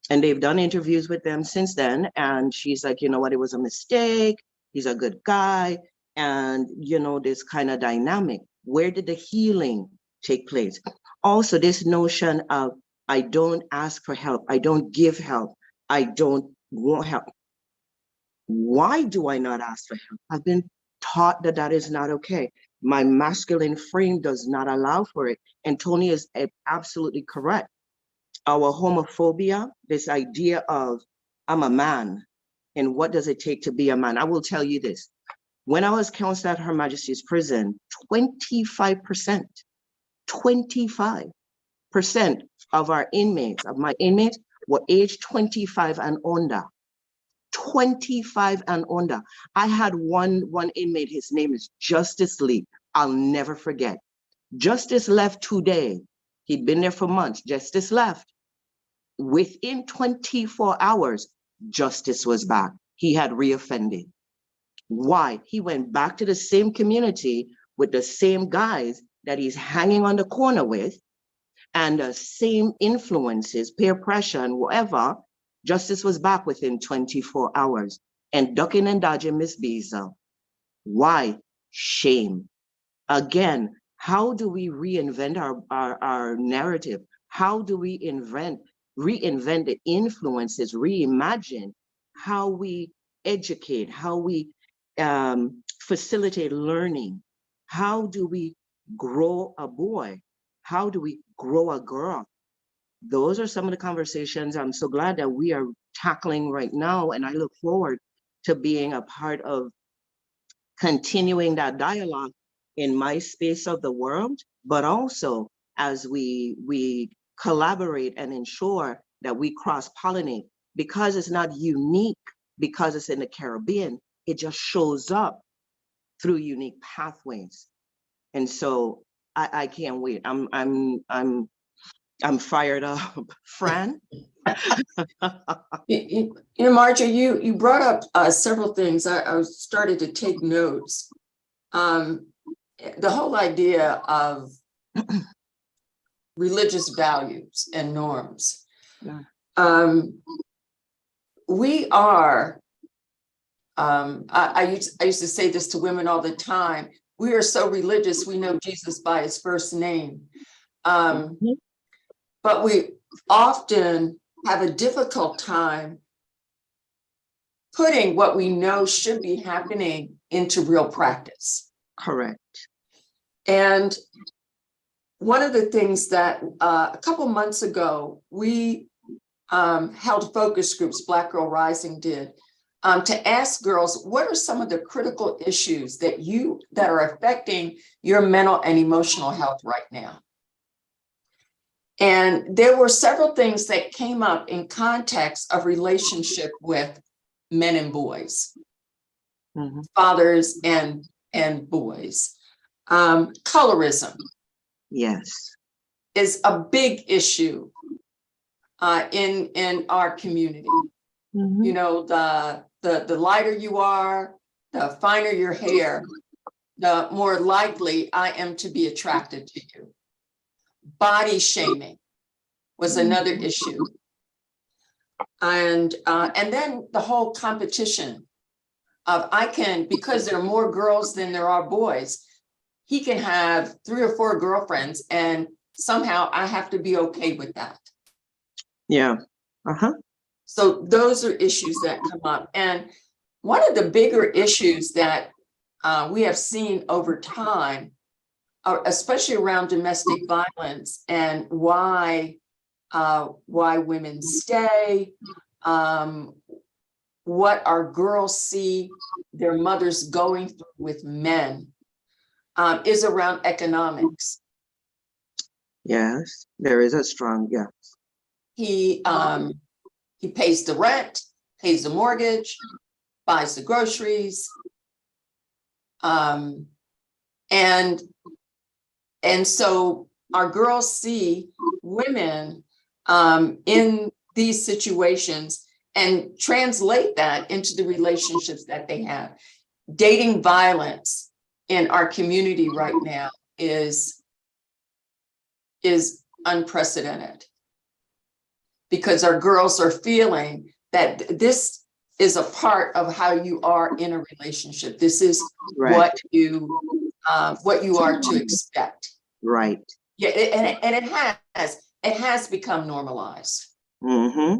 and they've done interviews with them since then. And she's like, you know what, it was a mistake. He's a good guy. And, you know, this kind of dynamic. Where did the healing take place? Also, this notion of, I don't ask for help. I don't give help. I don't want help. Why do I not ask for help? I've been taught that that is not okay. My masculine frame does not allow for it. And Tony is absolutely correct. Our homophobia, this idea of I'm a man, and what does it take to be a man? I will tell you this. When I was counseled at Her Majesty's Prison, 25% of our inmates, of my inmates, were age 25 and under. 25 and under. I had one inmate, his name is Justice Lee. I'll never forget. Justice left today. He'd been there for months. Justice left. Within 24 hours, Justice was back. He had reoffended. Why? He went back to the same community with the same guys that he's hanging on the corner with, and the same influences, peer pressure and whatever. Justice was back within 24 hours and ducking and dodging Miss Beazel. Why? Shame. Again, how do we reinvent our narrative? How do we reinvent the influences, reimagine how we educate, how we facilitate learning? How do we grow a boy? How do we grow a girl? Those are some of the conversations I'm so glad that we are tackling right now. And I look forward to being a part of continuing that dialogue in my space of the world, but also as we collaborate and ensure that we cross-pollinate, because it's not unique, because it's in the Caribbean, it just shows up through unique pathways. And so I can't wait. I'm fired up. Fran? You know, Marjorie, you brought up several things. I started to take notes. The whole idea of religious values and norms. Yeah. We are, I used to say this to women all the time, we are so religious, we know Jesus by his first name. But we often have a difficult time putting what we know should be happening into real practice. Correct. And one of the things that a couple months ago, we held focus groups, Black Girl Rising did, to ask girls, what are some of the critical issues that are affecting your mental and emotional health right now? And there were several things that came up in context of relationship with men and boys, fathers and boys. Colorism, yes, is a big issue in our community. You know, the lighter you are, the finer your hair, the more likely I am to be attracted to you. Body shaming was another issue. And then the whole competition I can, because there are more girls than there are boys, he can have 3 or 4 girlfriends, and somehow I have to be okay with that. Yeah. Uh-huh. So those are issues that come up. And one of the bigger issues that we have seen over time, especially around domestic violence and why women stay, what our girls see their mothers going through with men, is around economics. Yes, there is a strong, yeah. He pays the rent, pays the mortgage, buys the groceries. And so our girls see women in these situations and translate that into the relationships that they have. Dating violence in our community right now is unprecedented, because our girls are feeling that this is a part of how you are in a relationship. This is Right. what you are to expect. Right. Yeah, and it has become normalized. Mm-hmm.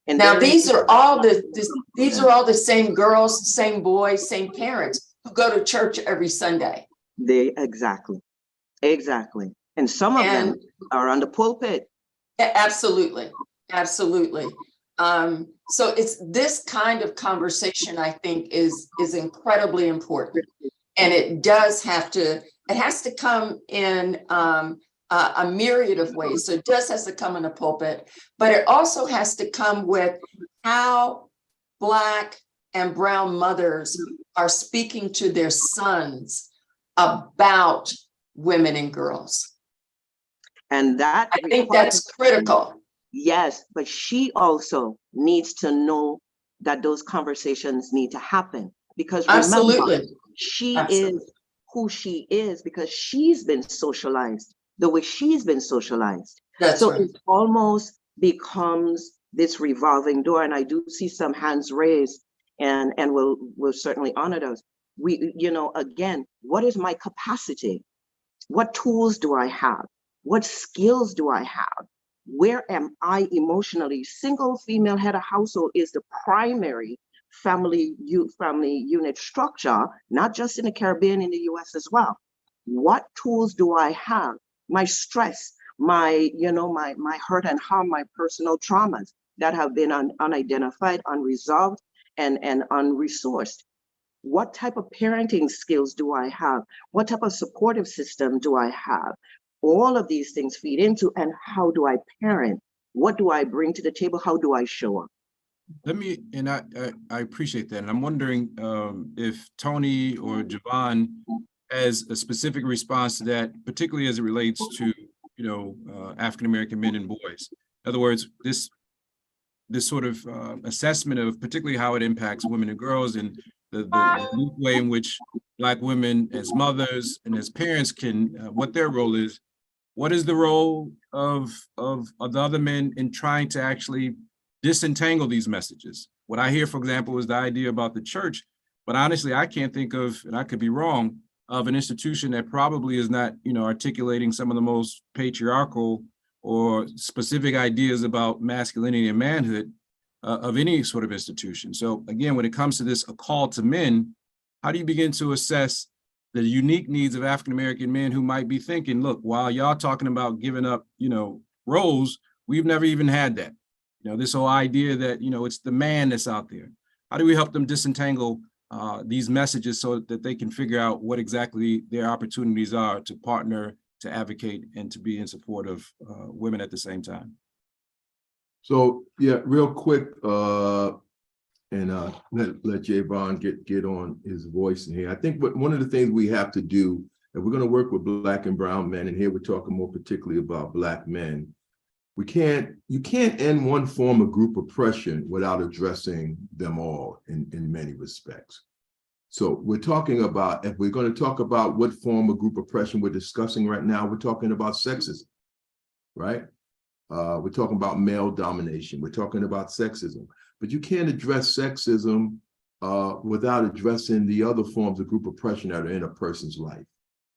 And Now, then these are all the same girls, same boys, same parents who go to church every Sunday. exactly. And some of them are on the pulpit. Absolutely, absolutely. So it's this kind of conversation, I think, is incredibly important, and it has to come in a myriad of ways. So it has to come in a pulpit, but it also has to come with how Black and brown mothers are speaking to their sons about women and girls. And that I think that's critical. Yes, but she also needs to know that those conversations need to happen, because remember, Absolutely. she Absolutely. is who she is because she's been socialized the way she's been socialized. That's so right. It almost becomes this revolving door. And I do see some hands raised, and we'll certainly honor those. Again, what is my capacity? What tools do I have? What skills do I have? Where am I emotionally? Single female head of household is the primary family unit structure, not just in the Caribbean, in the US as well. What tools do I have? My stress, my hurt and harm, my personal traumas that have been unidentified, unresolved, and unresourced. What type of parenting skills do I have? What type of supportive system do I have? All of these things feed into, and how do I parent? What do I bring to the table? How do I show up? I appreciate that. And I'm wondering if Tony or Javon has a specific response to that, particularly as it relates to, African-American men and boys. In other words, this sort of assessment of particularly how it impacts women and girls, and the unique way in which Black women as mothers and as parents can, what their role is. What is the role of the other men in trying to actually disentangle these messages? What I hear, for example, is the idea about the church, but honestly, I can't think of, and I could be wrong, of an institution that probably is not, articulating some of the most patriarchal or specific ideas about masculinity and manhood of any sort of institution. So again, when it comes to this, a call to men, how do you begin to assess the unique needs of African-American men who might be thinking, look, while y'all talking about giving up, roles, we've never even had that. This whole idea that, it's the man that's out there. How do we help them disentangle these messages so that they can figure out what exactly their opportunities are to partner, to advocate, and to be in support of women at the same time? So, yeah, real quick, and let Javon get on his voice in here. I think one of the things we have to do, and we're going to work with Black and brown men, and here we're talking more particularly about Black men. You can't end one form of group oppression without addressing them all in many respects. So we're talking about, if we're going to talk about what form of group oppression we're discussing right now, we're talking about sexism, right? We're talking about male domination. We're talking about sexism, but you can't address sexism without addressing the other forms of group oppression that are in a person's life,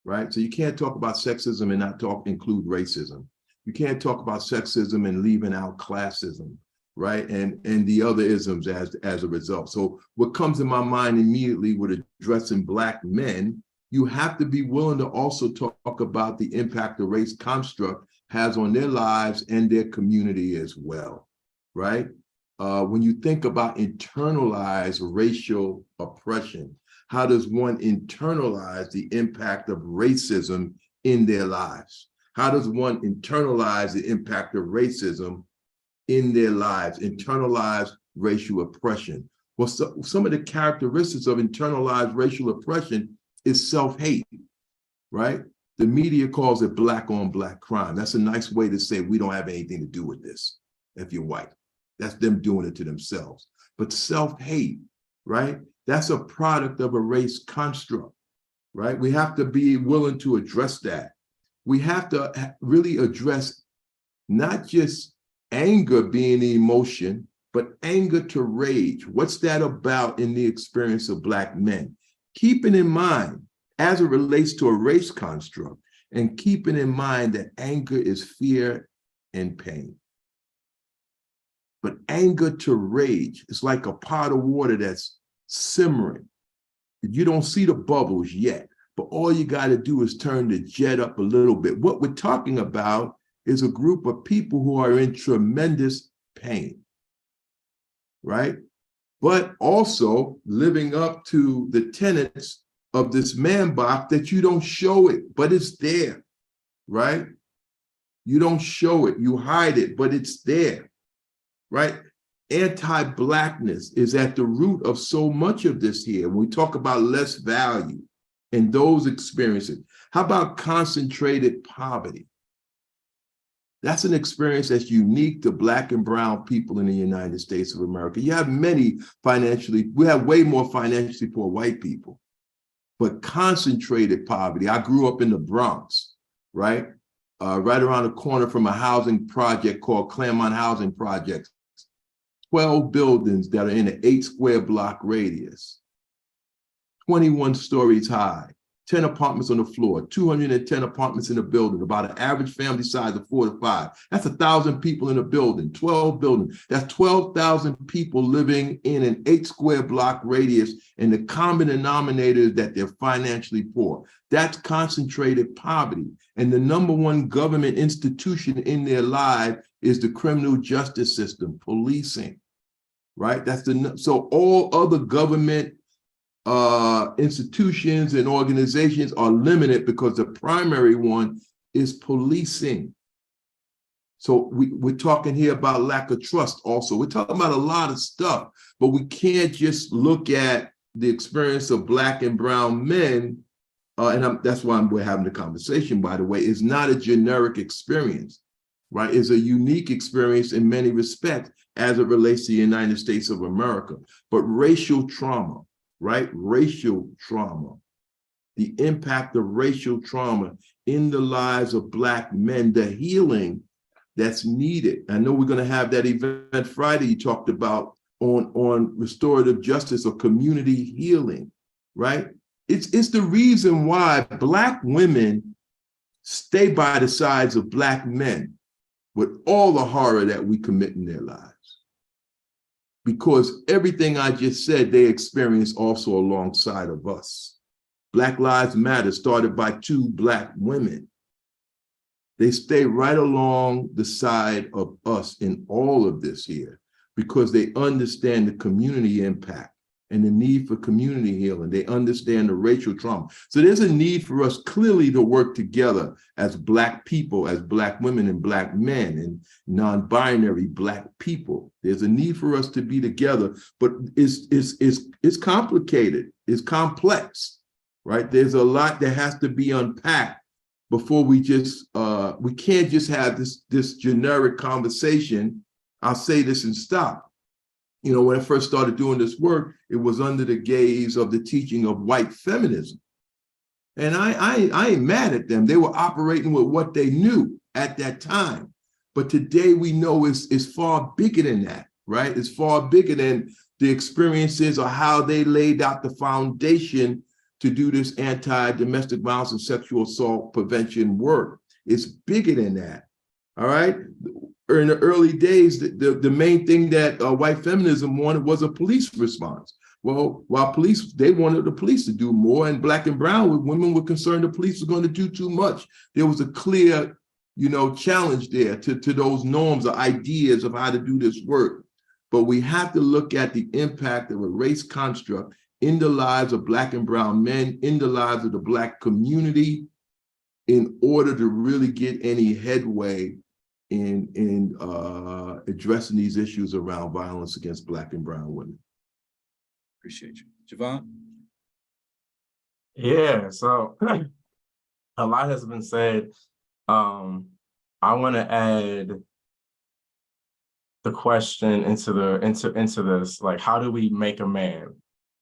right? So you can't talk about sexism and not include racism. You can't talk about sexism and leaving out classism, right? And the other isms as a result. So what comes to my mind immediately with addressing Black men, you have to be willing to also talk about the impact the race construct has on their lives and their community as well, right? When you think about internalized racial oppression, how does one internalize the impact of racism in their lives? How does one internalize the impact of racism in their lives, internalize racial oppression? Well, some of the characteristics of internalized racial oppression is self-hate, right? The media calls it Black on Black crime. That's a nice way to say we don't have anything to do with this if you're white. That's them doing it to themselves. But self-hate, right? That's a product of a race construct, right? We have to be willing to address that. We have to really address not just anger being the emotion, but anger to rage. What's that about in the experience of Black men? Keeping in mind, as it relates to a race construct, and keeping in mind that anger is fear and pain. But anger to rage is like a pot of water that's simmering. You don't see the bubbles yet, but all you got to do is turn the jet up a little bit. What we're talking about is a group of people who are in tremendous pain, right? But also living up to the tenets of this man box that you don't show it, but it's there, right? You don't show it, you hide it, but it's there. Right? Anti-Blackness is at the root of so much of this here. When we talk about less value and those experiences, how about concentrated poverty? That's an experience that's unique to Black and brown people in the United States of America. You have we have way more financially poor white people, but concentrated poverty. I grew up in the Bronx, right? Right around the corner from a housing project called Claremont Housing Projects. 12 buildings that are in an 8-square block radius, 21 stories high, 10 apartments on the floor, 210 apartments in a building, about an average family size of 4 to 5. That's 1,000 people in a building, 12 buildings. That's 12,000 people living in an 8-square block radius, and the common denominator is that they're financially poor. That's concentrated poverty. And the number one government institution in their life is the criminal justice system, policing, right? So all other government institutions and organizations are limited because the primary one is policing. So we're talking here about lack of trust also. We're talking about a lot of stuff, but we can't just look at the experience of Black and brown men, that's why we're having the conversation, by the way. It's not a generic experience, right? It's a unique experience in many respects as it relates to the United States of America. But racial trauma, right? Racial trauma, the impact of racial trauma in the lives of Black men, the healing that's needed. I know we're going to have that event Friday you talked about on restorative justice or community healing, right? It's the reason why Black women stay by the sides of Black men with all the horror that we commit in their lives. Because everything I just said, they experience also alongside of us. Black Lives Matter started by 2 Black women. They stay right along the side of us in all of this here because they understand the community impact and the need for community healing. They understand the racial trauma. So there's a need for us clearly to work together as Black people, as Black women and Black men and non-binary Black people. There's a need for us to be together, but it's complicated, it's complex, right? There's a lot that has to be unpacked before we can't just have this generic conversation. I'll say this and stop. You know, when I first started doing this work, it was under the gaze of the teaching of white feminism. And I ain't mad at them. They were operating with what they knew at that time. But today we know it's far bigger than that, right? It's far bigger than the experiences or how they laid out the foundation to do this anti-domestic violence and sexual assault prevention work. It's bigger than that, all right? In the early days, the main thing that white feminism wanted was a police response. Well, while they wanted the police to do more, and Black and brown women were concerned the police were going to do too much. There was a clear, challenge there to those norms or ideas of how to do this work. But we have to look at the impact of a race construct in the lives of Black and brown men, in the lives of the Black community, in order to really get any headway in addressing these issues around violence against Black and brown women. Appreciate you. Javon? Yeah, so a lot has been said. I want to add the question into this, like, how do we make a man?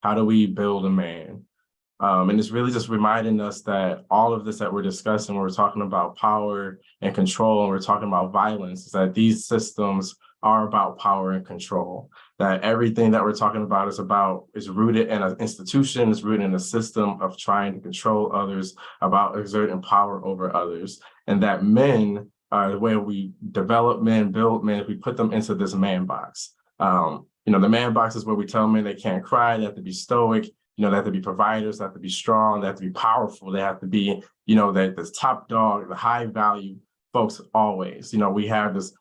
How do we build a man? And it's really just reminding us that all of this that we're discussing, when we're talking about power and control, and we're talking about violence, is that these systems are about power and control. That everything that we're talking about is rooted in an institution, is rooted in a system of trying to control others, about exerting power over others. And that men, the way we develop men, build men, we put them into this man box. The man box is where we tell men they can't cry, they have to be stoic, they have to be providers, they have to be strong, they have to be powerful, they have to be, the top dog, the high value folks always. We have this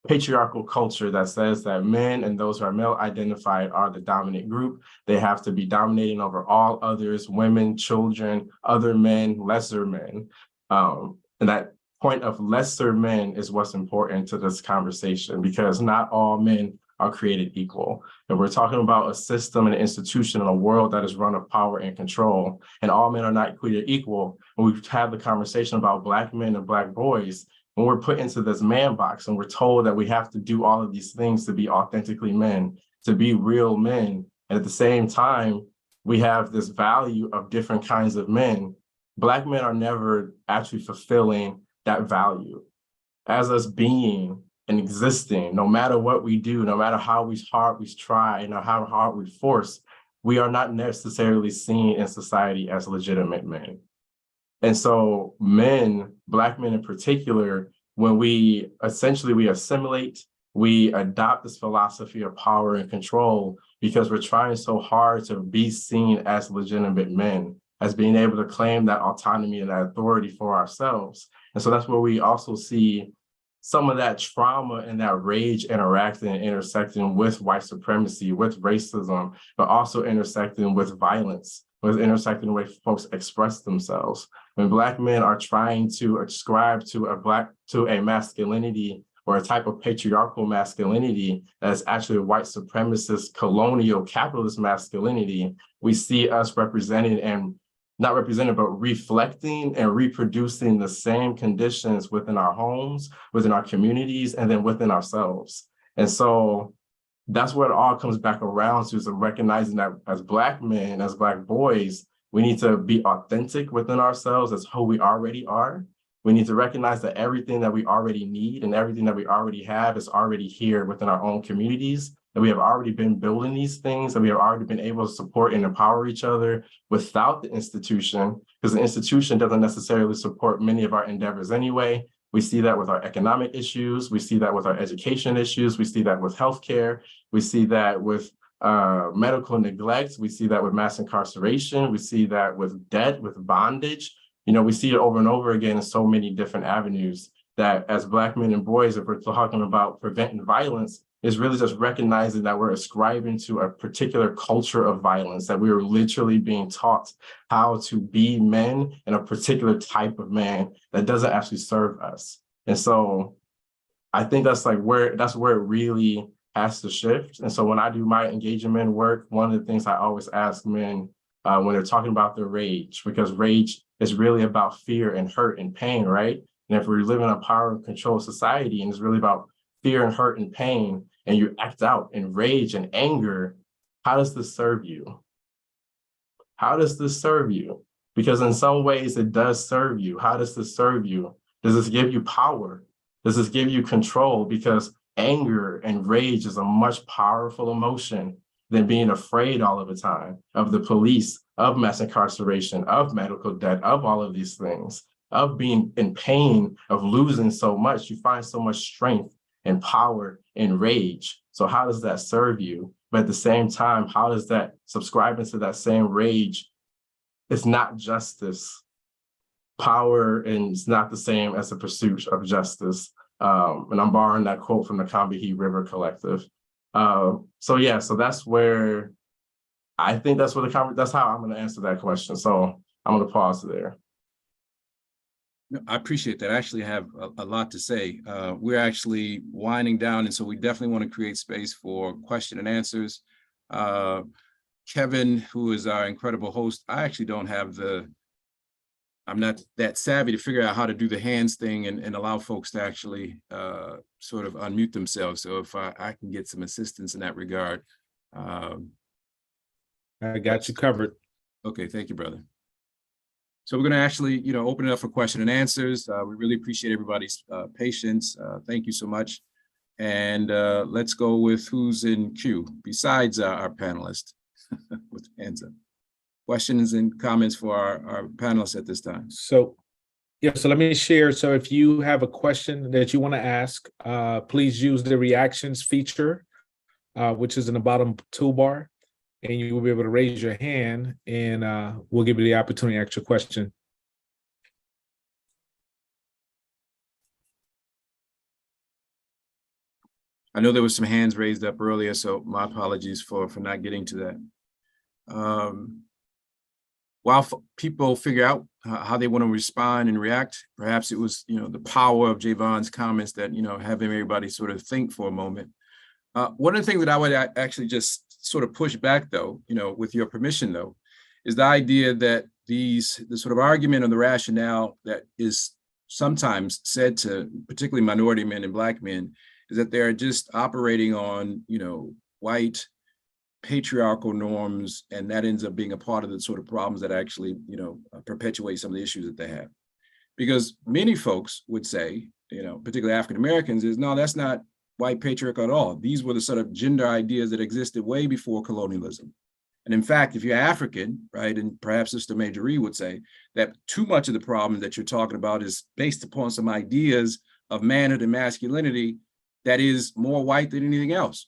patriarchal culture that says that men and those who are male identified are the dominant group. They have to be dominating over all others, women, children, other men, lesser men. And that point of lesser men is what's important to this conversation, because not all men are created equal. And we're talking about a system and an institution and a world that is run of power and control, and all men are not created equal. When we've had the conversation about Black men and Black boys, when we're put into this man box and we're told that we have to do all of these things to be authentically men, to be real men, and at the same time, we have this value of different kinds of men, Black men are never actually fulfilling that value. As us being and existing, no matter what we do, no matter how hard we try, and how hard we force, we are not necessarily seen in society as legitimate men. And so men, Black men in particular, when we assimilate, we adopt this philosophy of power and control because we're trying so hard to be seen as legitimate men, as being able to claim that autonomy and that authority for ourselves. And so that's where we also see some of that trauma and that rage interacting and intersecting with white supremacy, with racism, but also intersecting with violence, with intersecting the way folks express themselves. When Black men are trying to ascribe to a masculinity or a type of patriarchal masculinity that is actually a white supremacist, colonial, capitalist masculinity, we see us representing and not represented, but reflecting and reproducing the same conditions within our homes, within our communities, and then within ourselves. And so that's where it all comes back around to, is recognizing that as Black men, as Black boys, we need to be authentic within ourselves as who we already are. We need to recognize that everything that we already need and everything that we already have is already here within our own communities, that we have already been building these things, and we have already been able to support and empower each other without the institution, because the institution doesn't necessarily support many of our endeavors anyway. We see that with our economic issues. We see that with our education issues. We see that with healthcare. We see that with medical neglect. We see that with mass incarceration. We see that with debt, with bondage. We see it over and over again in so many different avenues, that as Black men and boys, if we're talking about preventing violence, is really just recognizing that we're ascribing to a particular culture of violence, that we are literally being taught how to be men and a particular type of man that doesn't actually serve us. And so I think that's where it really has to shift. And so when I do my engagement work, one of the things I always ask men when they're talking about their rage, because rage is really about fear and hurt and pain, right? And if we live in a power and control society and it's really about fear and hurt and pain, and you act out in rage and anger, how does this serve you? How does this serve you? Because in some ways it does serve you. How does this serve you? Does this give you power? Does this give you control? Because anger and rage is a much powerful emotion. than being afraid all of the time of the police, of mass incarceration, of medical debt, of all of these things, of being in pain, of losing so much. You find so much strength and power and rage. So how does that serve you? But at the same time, how does that subscribing to that same rage? It's not justice. Power and it's not the same as the pursuit of justice. And I'm borrowing that quote from the Combahee River Collective. So that's where I think that's where that's how I'm going to answer that question. So I'm going to pause there. I appreciate that. I actually have a lot to say. We're actually winding down, and so we definitely want to create space for question and answers. Kevin, who is our incredible host, I actually don't have I'm not that savvy to figure out how to do the hands thing and allow folks to actually sort of unmute themselves. So if I can get some assistance in that regard. I got you covered. Okay, thank you, brother. So we're going to actually, open it up for question and answers. We really appreciate everybody's patience. Thank you so much. And let's go with who's in queue besides our panelists with hands up. Questions and comments for our panelists at this time. So let me share. So if you have a question that you want to ask, please use the reactions feature, which is in the bottom toolbar. And you will be able to raise your hand and we'll give you the opportunity to ask your question. I know there was some hands raised up earlier, so my apologies for not getting to that. While people figure out how they want to respond and react, perhaps it was, the power of Javon's comments that, having everybody sort of think for a moment. One of the things that I would actually just sort of push back, though, with your permission, though, is the idea that the sort of argument or the rationale that is sometimes said to particularly minority men and Black men is that they're just operating on, white patriarchal norms, and that ends up being a part of the sort of problems that actually, perpetuate some of the issues that they have. Because many folks would say, particularly African Americans, is no, that's not white patriarchal at all. These were the sort of gender ideas that existed way before colonialism. And in fact, if you're African, right, and perhaps Sister Majorie would say that too much of the problem that you're talking about is based upon some ideas of manhood and masculinity that is more white than anything else.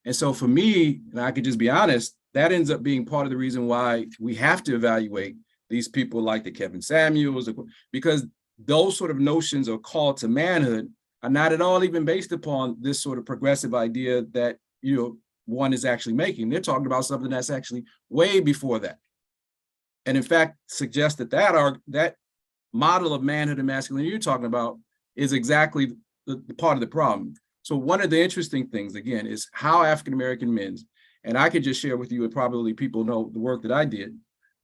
And so for me, and I could just be honest, that ends up being part of the reason why we have to evaluate these people like the Kevin Samuels, because those sort of notions or call to manhood are not at all even based upon this sort of progressive idea that, one is actually making. They're talking about something that's actually way before that. And in fact, suggest that model of manhood and masculinity you're talking about is exactly the part of the problem. So one of the interesting things, again, is how African-American men, and I could just share with you, and probably people know the work that I did,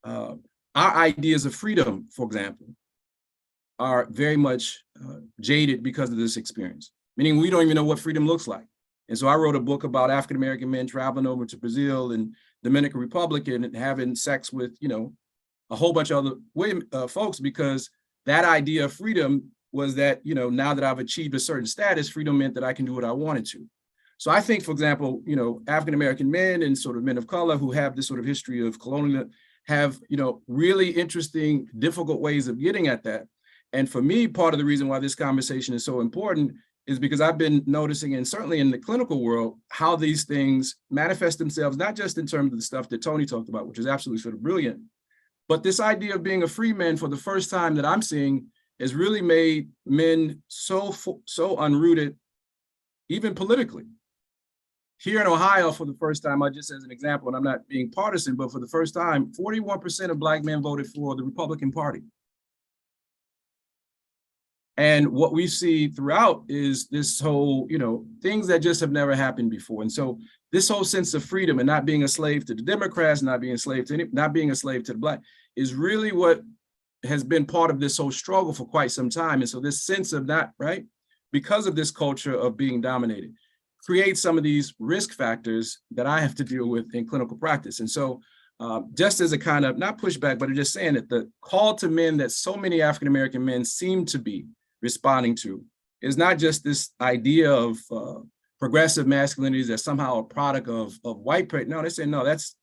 our ideas of freedom, for example, are very much jaded because of this experience, meaning we don't even know what freedom looks like. And so I wrote a book about African-American men traveling over to Brazil and Dominican Republic and having sex with, a whole bunch of other women, folks, because that idea of freedom was that, now that I've achieved a certain status, freedom meant that I can do what I wanted to. So I think, for example, African-American men and sort of men of color who have this sort of history of colonial have, really interesting, difficult ways of getting at that. And for me, part of the reason why this conversation is so important is because I've been noticing, and certainly in the clinical world, how these things manifest themselves, not just in terms of the stuff that Tony talked about, which is absolutely sort of brilliant, but this idea of being a free man for the first time that I'm seeing has really made men so unrooted, even politically. Here in Ohio, for the first time, just as an example, and I'm not being partisan, but for the first time, 41% of Black men voted for the Republican Party. And what we see throughout is this whole, things that just have never happened before. And so this whole sense of freedom and not being a slave to the Democrats, not being a slave to the Black is really what has been part of this whole struggle for quite some time. And so this sense of that, right, because of this culture of being dominated, creates some of these risk factors that I have to deal with in clinical practice. And so just as a kind of, not pushback, but just saying that the call to men that so many African-American men seem to be responding to is not just this idea of progressive masculinities that's somehow a product of white privilege. No, they say, no, that's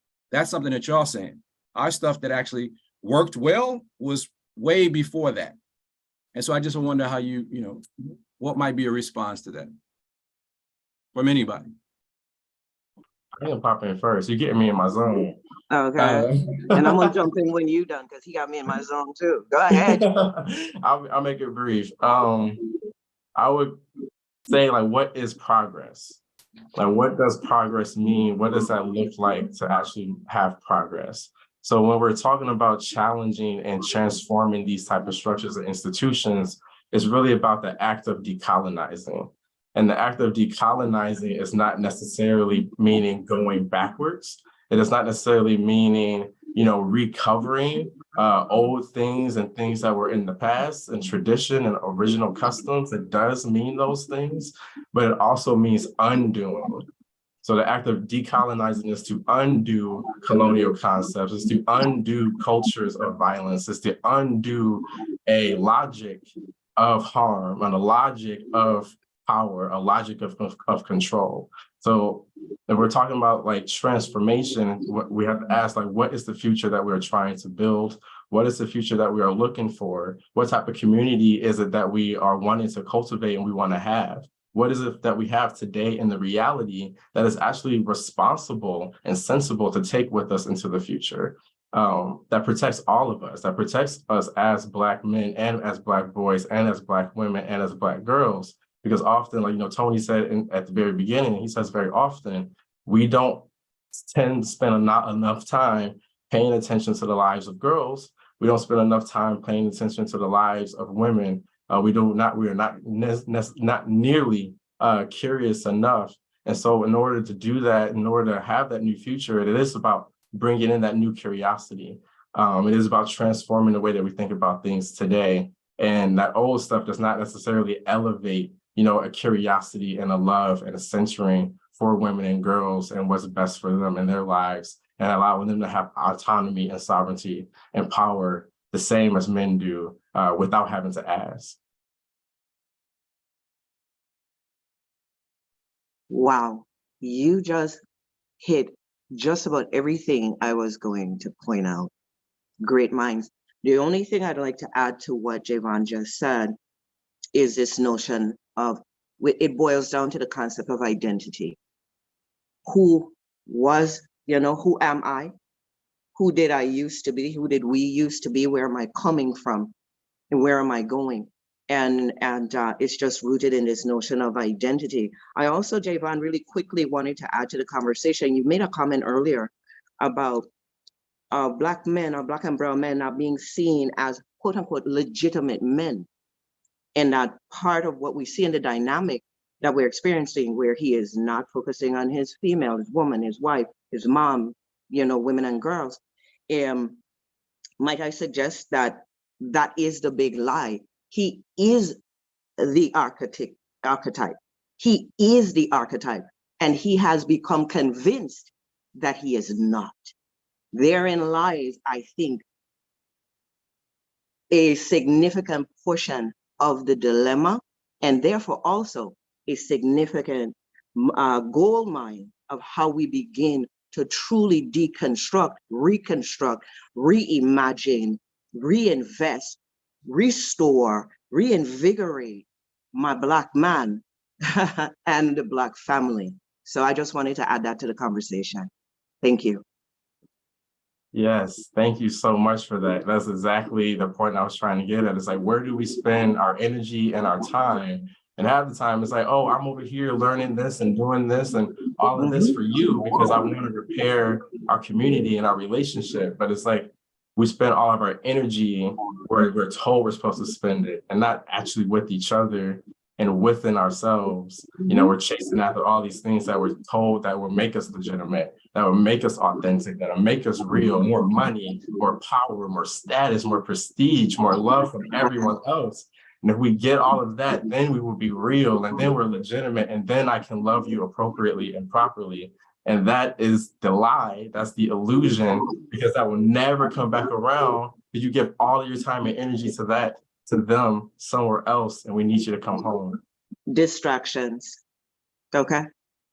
something that y'all saying. Our stuff that actually worked well was way before that. And so I just wonder how what might be a response to that from anybody? I can pop in first. You're getting me in my zone. Okay. And I'm gonna jump in when you done, because he got me in my zone too. Go ahead. I'll make it brief. I would say, like, what is progress? Like, what does progress mean? What does that look like to actually have progress? So when we're talking about challenging and transforming these type of structures and institutions, it's really about the act of decolonizing. And the act of decolonizing is not necessarily meaning going backwards. It is not necessarily meaning, recovering old things and things that were in the past and tradition and original customs. It does mean those things, but it also means undoing. So the act of decolonizing is to undo colonial concepts, is to undo cultures of violence, is to undo a logic of harm and a logic of power, a logic of control. So if we're talking about like transformation, we have to ask, like, what is the future that we're trying to build? What is the future that we are looking for? What type of community is it that we are wanting to cultivate and we want to have? What is it that we have today in the reality that is actually responsible and sensible to take with us into the future? That protects all of us, that protects us as Black men and as Black boys and as Black women and as Black girls. Because often, like, Tony said at the very beginning, he says very often, we don't tend to spend not enough time paying attention to the lives of girls. We don't spend enough time paying attention to the lives of women. We are not nearly curious enough. And so in order to do that, in order to have that new future, it is about bringing in that new curiosity. It is about transforming the way that we think about things today. And that old stuff does not necessarily elevate, a curiosity and a love and a centering for women and girls and what's best for them in their lives, and allowing them to have autonomy and sovereignty and power the same as men do, without having to ask. Wow, you just hit just about everything I was going to point out. Great minds. The only thing I'd like to add to what Javon just said is this notion of, it boils down to the concept of identity. Who was, who am I? Who did I used to be? Who did we used to be? Where am I coming from? And where am I going? And it's just rooted in this notion of identity. I also, Javon, really quickly wanted to add to the conversation. You made a comment earlier about Black men or Black and brown men not being seen as quote unquote legitimate men. And that part of what we see in the dynamic that we're experiencing, where he is not focusing on his female, his woman, his wife, his mom, women and girls. Might I suggest that that is the big lie? He is the archetype. He is the archetype, and he has become convinced that he is not. Therein lies, I think, a significant portion of the dilemma, and therefore also a significant gold mine of how we begin to truly deconstruct, reconstruct, reimagine, reinvest, restore, reinvigorate my Black man and the Black family. So I just wanted to add that to the conversation. Thank you. Yes, thank you so much for that. That's exactly the point I was trying to get at. It's like, where do we spend our energy and our time? And half the time it's like, oh, I'm over here learning this and doing this and all of this for you because I want to repair our community and our relationship. But it's like, we spend all of our energy where we're told we're supposed to spend it, and not actually with each other and within ourselves. We're chasing after all these things that we're told that will make us legitimate, that will make us authentic, that will make us real, more money, more power, more status, more prestige, more love from everyone else. And if we get all of that, then we will be real, and then we're legitimate, and then I can love you appropriately and properly. And that is the lie, that's the illusion, because that will never come back around if you give all of your time and energy to them somewhere else, and we need you to come home. Distractions. Okay,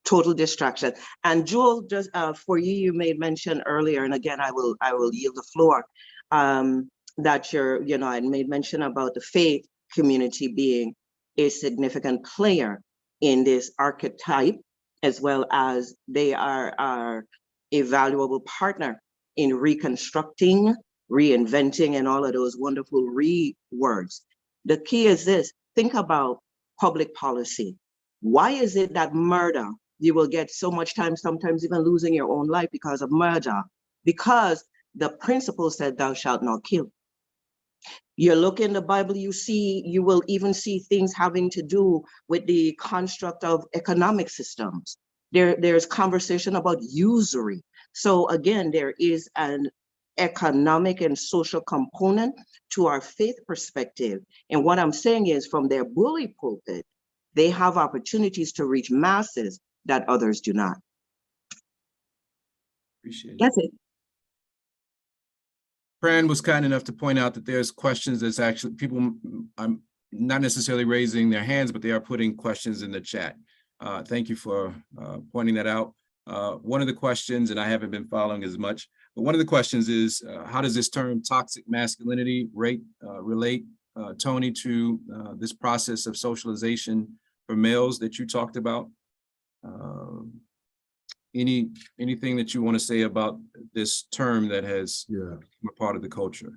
total distraction. And Joel, just for you, you made mention earlier, and again, I will yield the floor. That I made mention about the faith community being a significant player in this archetype, as well as they are a valuable partner in reconstructing, reinventing, and all of those wonderful words. The key is this: think about public policy. Why is it that murder, you will get so much time, sometimes even losing your own life because of murder? Because the principle said, thou shalt not kill. You look in the Bible, you will even see things having to do with the construct of economic systems. There's conversation about usury. So again, there is an economic and social component to our faith perspective. And what I'm saying is, from their bully pulpit, they have opportunities to reach masses that others do not. Appreciate it. That's it. Fran was kind enough to point out that there's questions that's actually people, I'm not necessarily raising their hands, but they are putting questions in the chat. Thank you for pointing that out. One of the questions, and I haven't been following as much, but one of the questions is, how does this term toxic masculinity relate, Tony, to this process of socialization for males that you talked about? Anything that you want to say about this term that has become a part of the culture?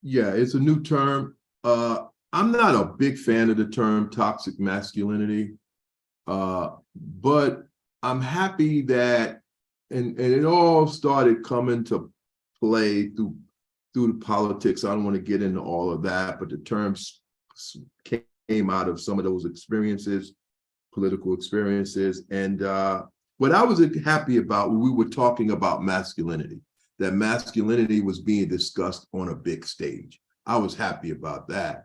Yeah, it's a new term. I'm not a big fan of the term toxic masculinity, but I'm happy that, and it all started coming to play through the politics. I don't want to get into all of that, but the terms came out of some of those experiences, political experiences. And what I was happy about when we were talking about masculinity, that masculinity was being discussed on a big stage. I was happy about that.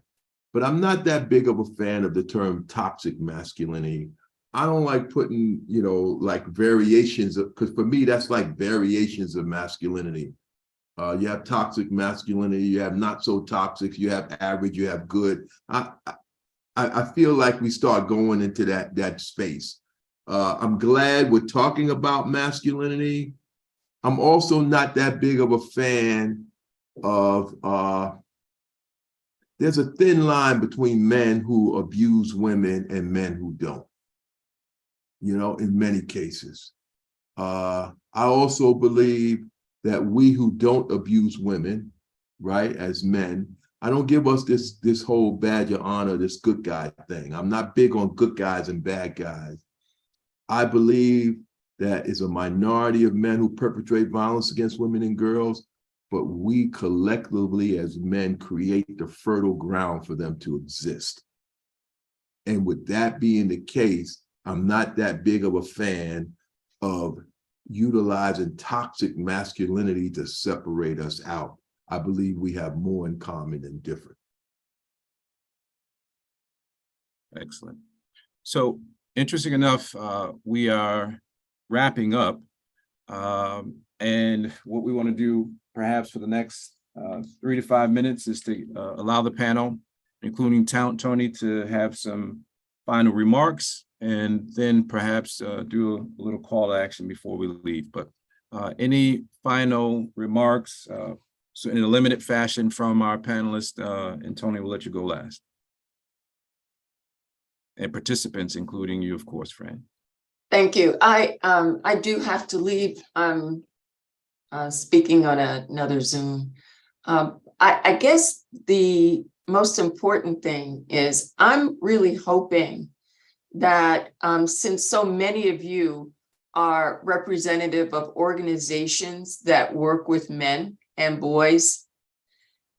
But I'm not that big of a fan of the term toxic masculinity. I don't like putting, like variations of, because for me, that's like variations of masculinity. You have toxic masculinity, you have not so toxic, you have average, you have good. I feel like we start going into that space. I'm glad we're talking about masculinity. I'm also not that big of a fan of, there's a thin line between men who abuse women and men who don't, in many cases. I also believe that we who don't abuse women, right, as men, I don't give us this whole badge of honor, this good guy thing. I'm not big on good guys and bad guys. I believe that is a minority of men who perpetrate violence against women and girls, but we collectively as men create the fertile ground for them to exist. And with that being the case, I'm not that big of a fan of utilizing toxic masculinity to separate us out. I believe we have more in common than different. Excellent. So interesting enough, we are wrapping up. And what we want to do perhaps for the next 3 to 5 minutes is to allow the panel, including Tony, to have some final remarks, and then perhaps do a little call to action before we leave. But any final remarks, so in a limited fashion from our panelists, and Tony, we'll let you go last. And participants, including you, of course, Fran. Thank you. I do have to leave. I'm speaking on another Zoom. I guess the most important thing is I'm really hoping that since so many of you are representative of organizations that work with men and boys,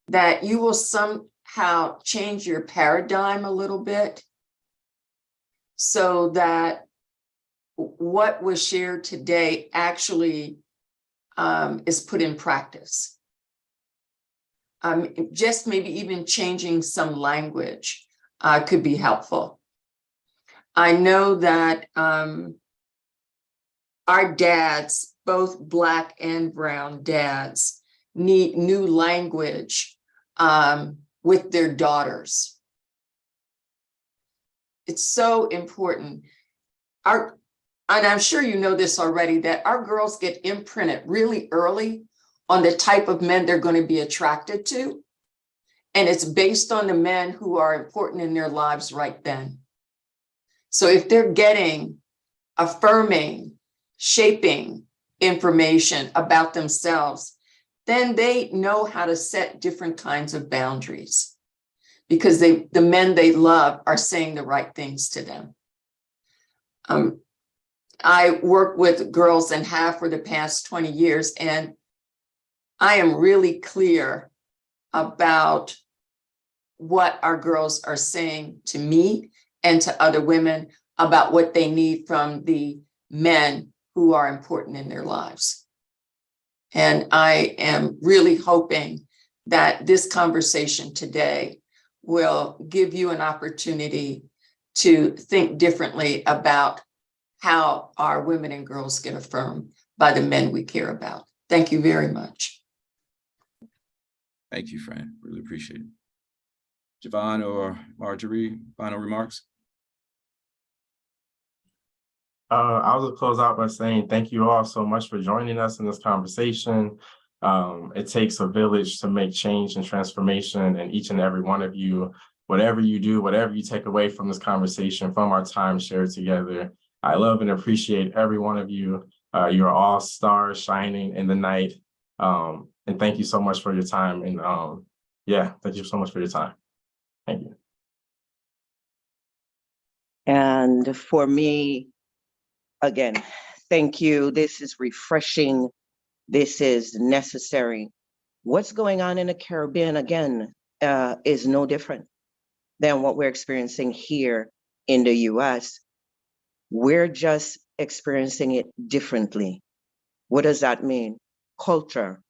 that you will somehow change your paradigm a little bit so that what was shared today actually is put in practice. Just maybe even changing some language could be helpful. I know that our dads, both Black and brown dads, need new language with their daughters. It's so important. and I'm sure you know this already, that our girls get imprinted really early on the type of men they're going to be attracted to. And it's based on the men who are important in their lives right then. So if they're getting affirming, shaping information about themselves, then they know how to set different kinds of boundaries because the men they love are saying the right things to them. I work with girls and have for the past 20 years, and I am really clear about what our girls are saying to me and to other women about what they need from the men who are important in their lives. And I am really hoping that this conversation today will give you an opportunity to think differently about how our women and girls get affirmed by the men we care about. Thank you very much. Thank you, Fran. Really appreciate it. Javon or Marjorie, final remarks? I'll just close out by saying thank you all so much for joining us in this conversation. It takes a village to make change and transformation, and each and every one of you, whatever you do, whatever you take away from this conversation, from our time shared together, I love and appreciate every one of you. You're all stars shining in the night. And thank you so much for your time. And yeah, thank you so much for your time. Thank you. And for me, again, thank you. This is refreshing. This is necessary. What's going on in the Caribbean, again, is no different than what we're experiencing here in the US. We're just experiencing it differently. What does that mean? Culture,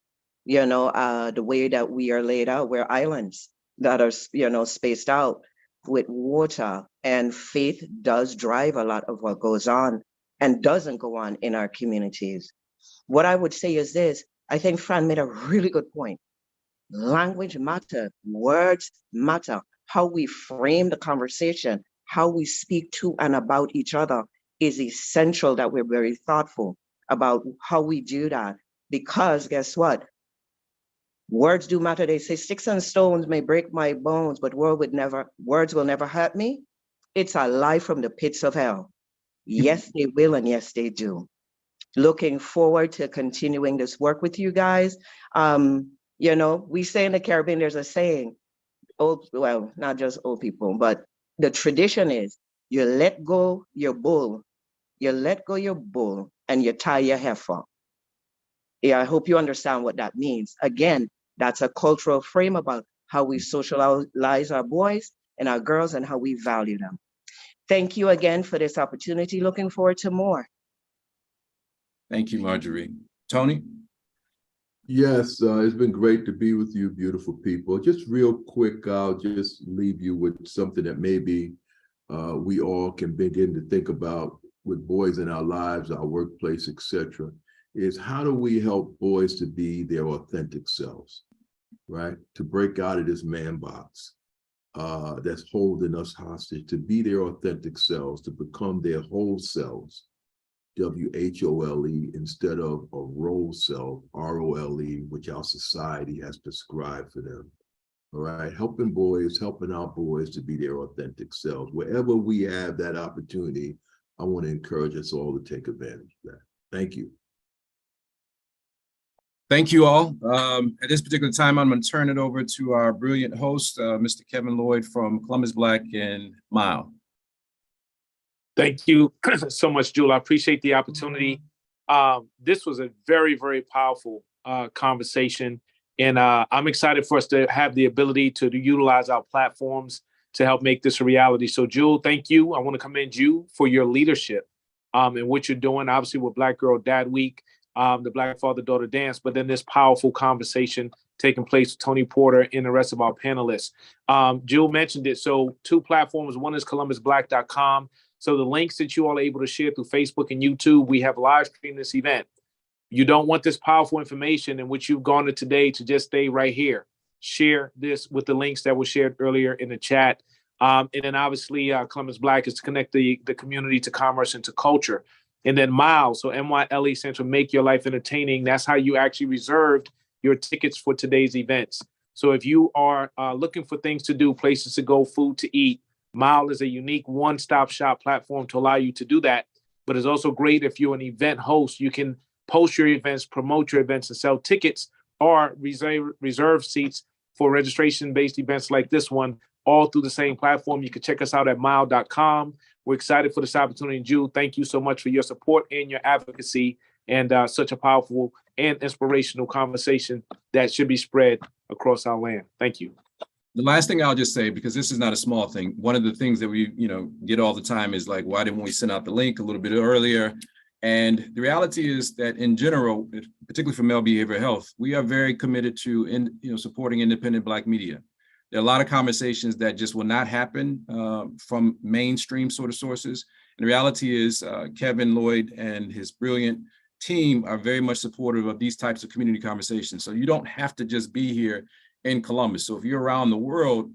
the way that we are laid out, we're islands that are, spaced out with water, and faith does drive a lot of what goes on and doesn't go on in our communities. What I would say is this, I think Fran made a really good point. Language matters, words matter. How we frame the conversation, how we speak to and about each other is essential, that we're very thoughtful about how we do that. Because guess what? Words do matter. They say sticks and stones may break my bones, but words will never hurt me. It's a lie from the pits of hell. Yes, they will, and yes, they do. Looking forward to continuing this work with you guys. We say in the Caribbean, there's a saying, not just old people, but the tradition is you let go your bull, and you tie your heifer. Yeah, I hope you understand what that means. Again, that's a cultural frame about how we socialize our boys and our girls and how we value them. Thank you again for this opportunity. Looking forward to more. Thank you, Marjorie. Tony? Yes, it's been great to be with you, beautiful people. Just real quick, I'll just leave you with something that maybe we all can begin to think about with boys in our lives, our workplace, etc. Is how do we help boys to be their authentic selves, right? To break out of this man box that's holding us hostage, to be their authentic selves, to become their whole selves, W-H-O-L-E, instead of a role self, R-O-L-E, which our society has prescribed for them. All right, helping our boys to be their authentic selves. Wherever we have that opportunity, I want to encourage us all to take advantage of that. Thank you. Thank you all. At this particular time, I'm going to turn it over to our brilliant host, Mr. Kevin Lloyd from Columbus Black and Mile. Thank you so much, Jewel. I appreciate the opportunity. This was a very, very powerful conversation. And I'm excited for us to have the ability to utilize our platforms to help make this a reality. So, Jewel, thank you. I want to commend you for your leadership and what you're doing, obviously, with Black Girl Dad Week, the Black Father-Daughter Dance, but then this powerful conversation taking place with Tony Porter and the rest of our panelists. Jewel mentioned it. So 2 platforms. One is columbusblack.com. So the links that you all are able to share through Facebook and YouTube, we have live streamed this event. You don't want this powerful information in which you've gone to today to just stay right here. Share this with the links that were shared earlier in the chat. And then obviously Columbus Black is to connect the community to commerce and to culture. And then MILE, so MYLE stands for Make Your Life Entertaining. That's how you actually reserved your tickets for today's events. So if you are looking for things to do, places to go, food to eat, MILE is a unique one-stop shop platform to allow you to do that. But it's also great if you're an event host, you can post your events, promote your events, and sell tickets or reserve seats for registration-based events like this one, all through the same platform. You can check us out at mile.com. We're excited for this opportunity. Jude, thank you so much for your support and your advocacy and such a powerful and inspirational conversation that should be spread across our land. Thank you. The last thing I'll just say, because this is not a small thing, one of the things that we, get all the time is like, why didn't we send out the link a little bit earlier? And the reality is that in general, particularly for male behavioral health, we are very committed to supporting independent Black media. There are a lot of conversations that just will not happen from mainstream sort of sources. And the reality is Kevin Lloyd and his brilliant team are very much supportive of these types of community conversations. So you don't have to just be here in Columbus. So if you're around the world,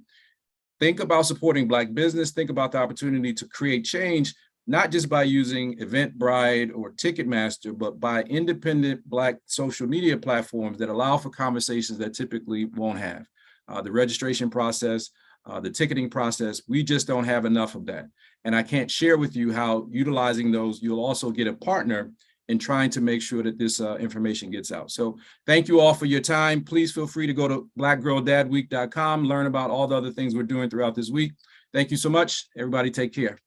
think about supporting Black business, think about the opportunity to create change, not just by using Eventbrite or Ticketmaster, but by independent Black social media platforms that allow for conversations that typically won't have. The registration process, the ticketing process, we just don't have enough of that. And I can't share with you how utilizing those, you'll also get a partner in trying to make sure that this information gets out. So thank you all for your time. Please feel free to go to blackgirldadweek.com, learn about all the other things we're doing throughout this week. Thank you so much. Everybody take care.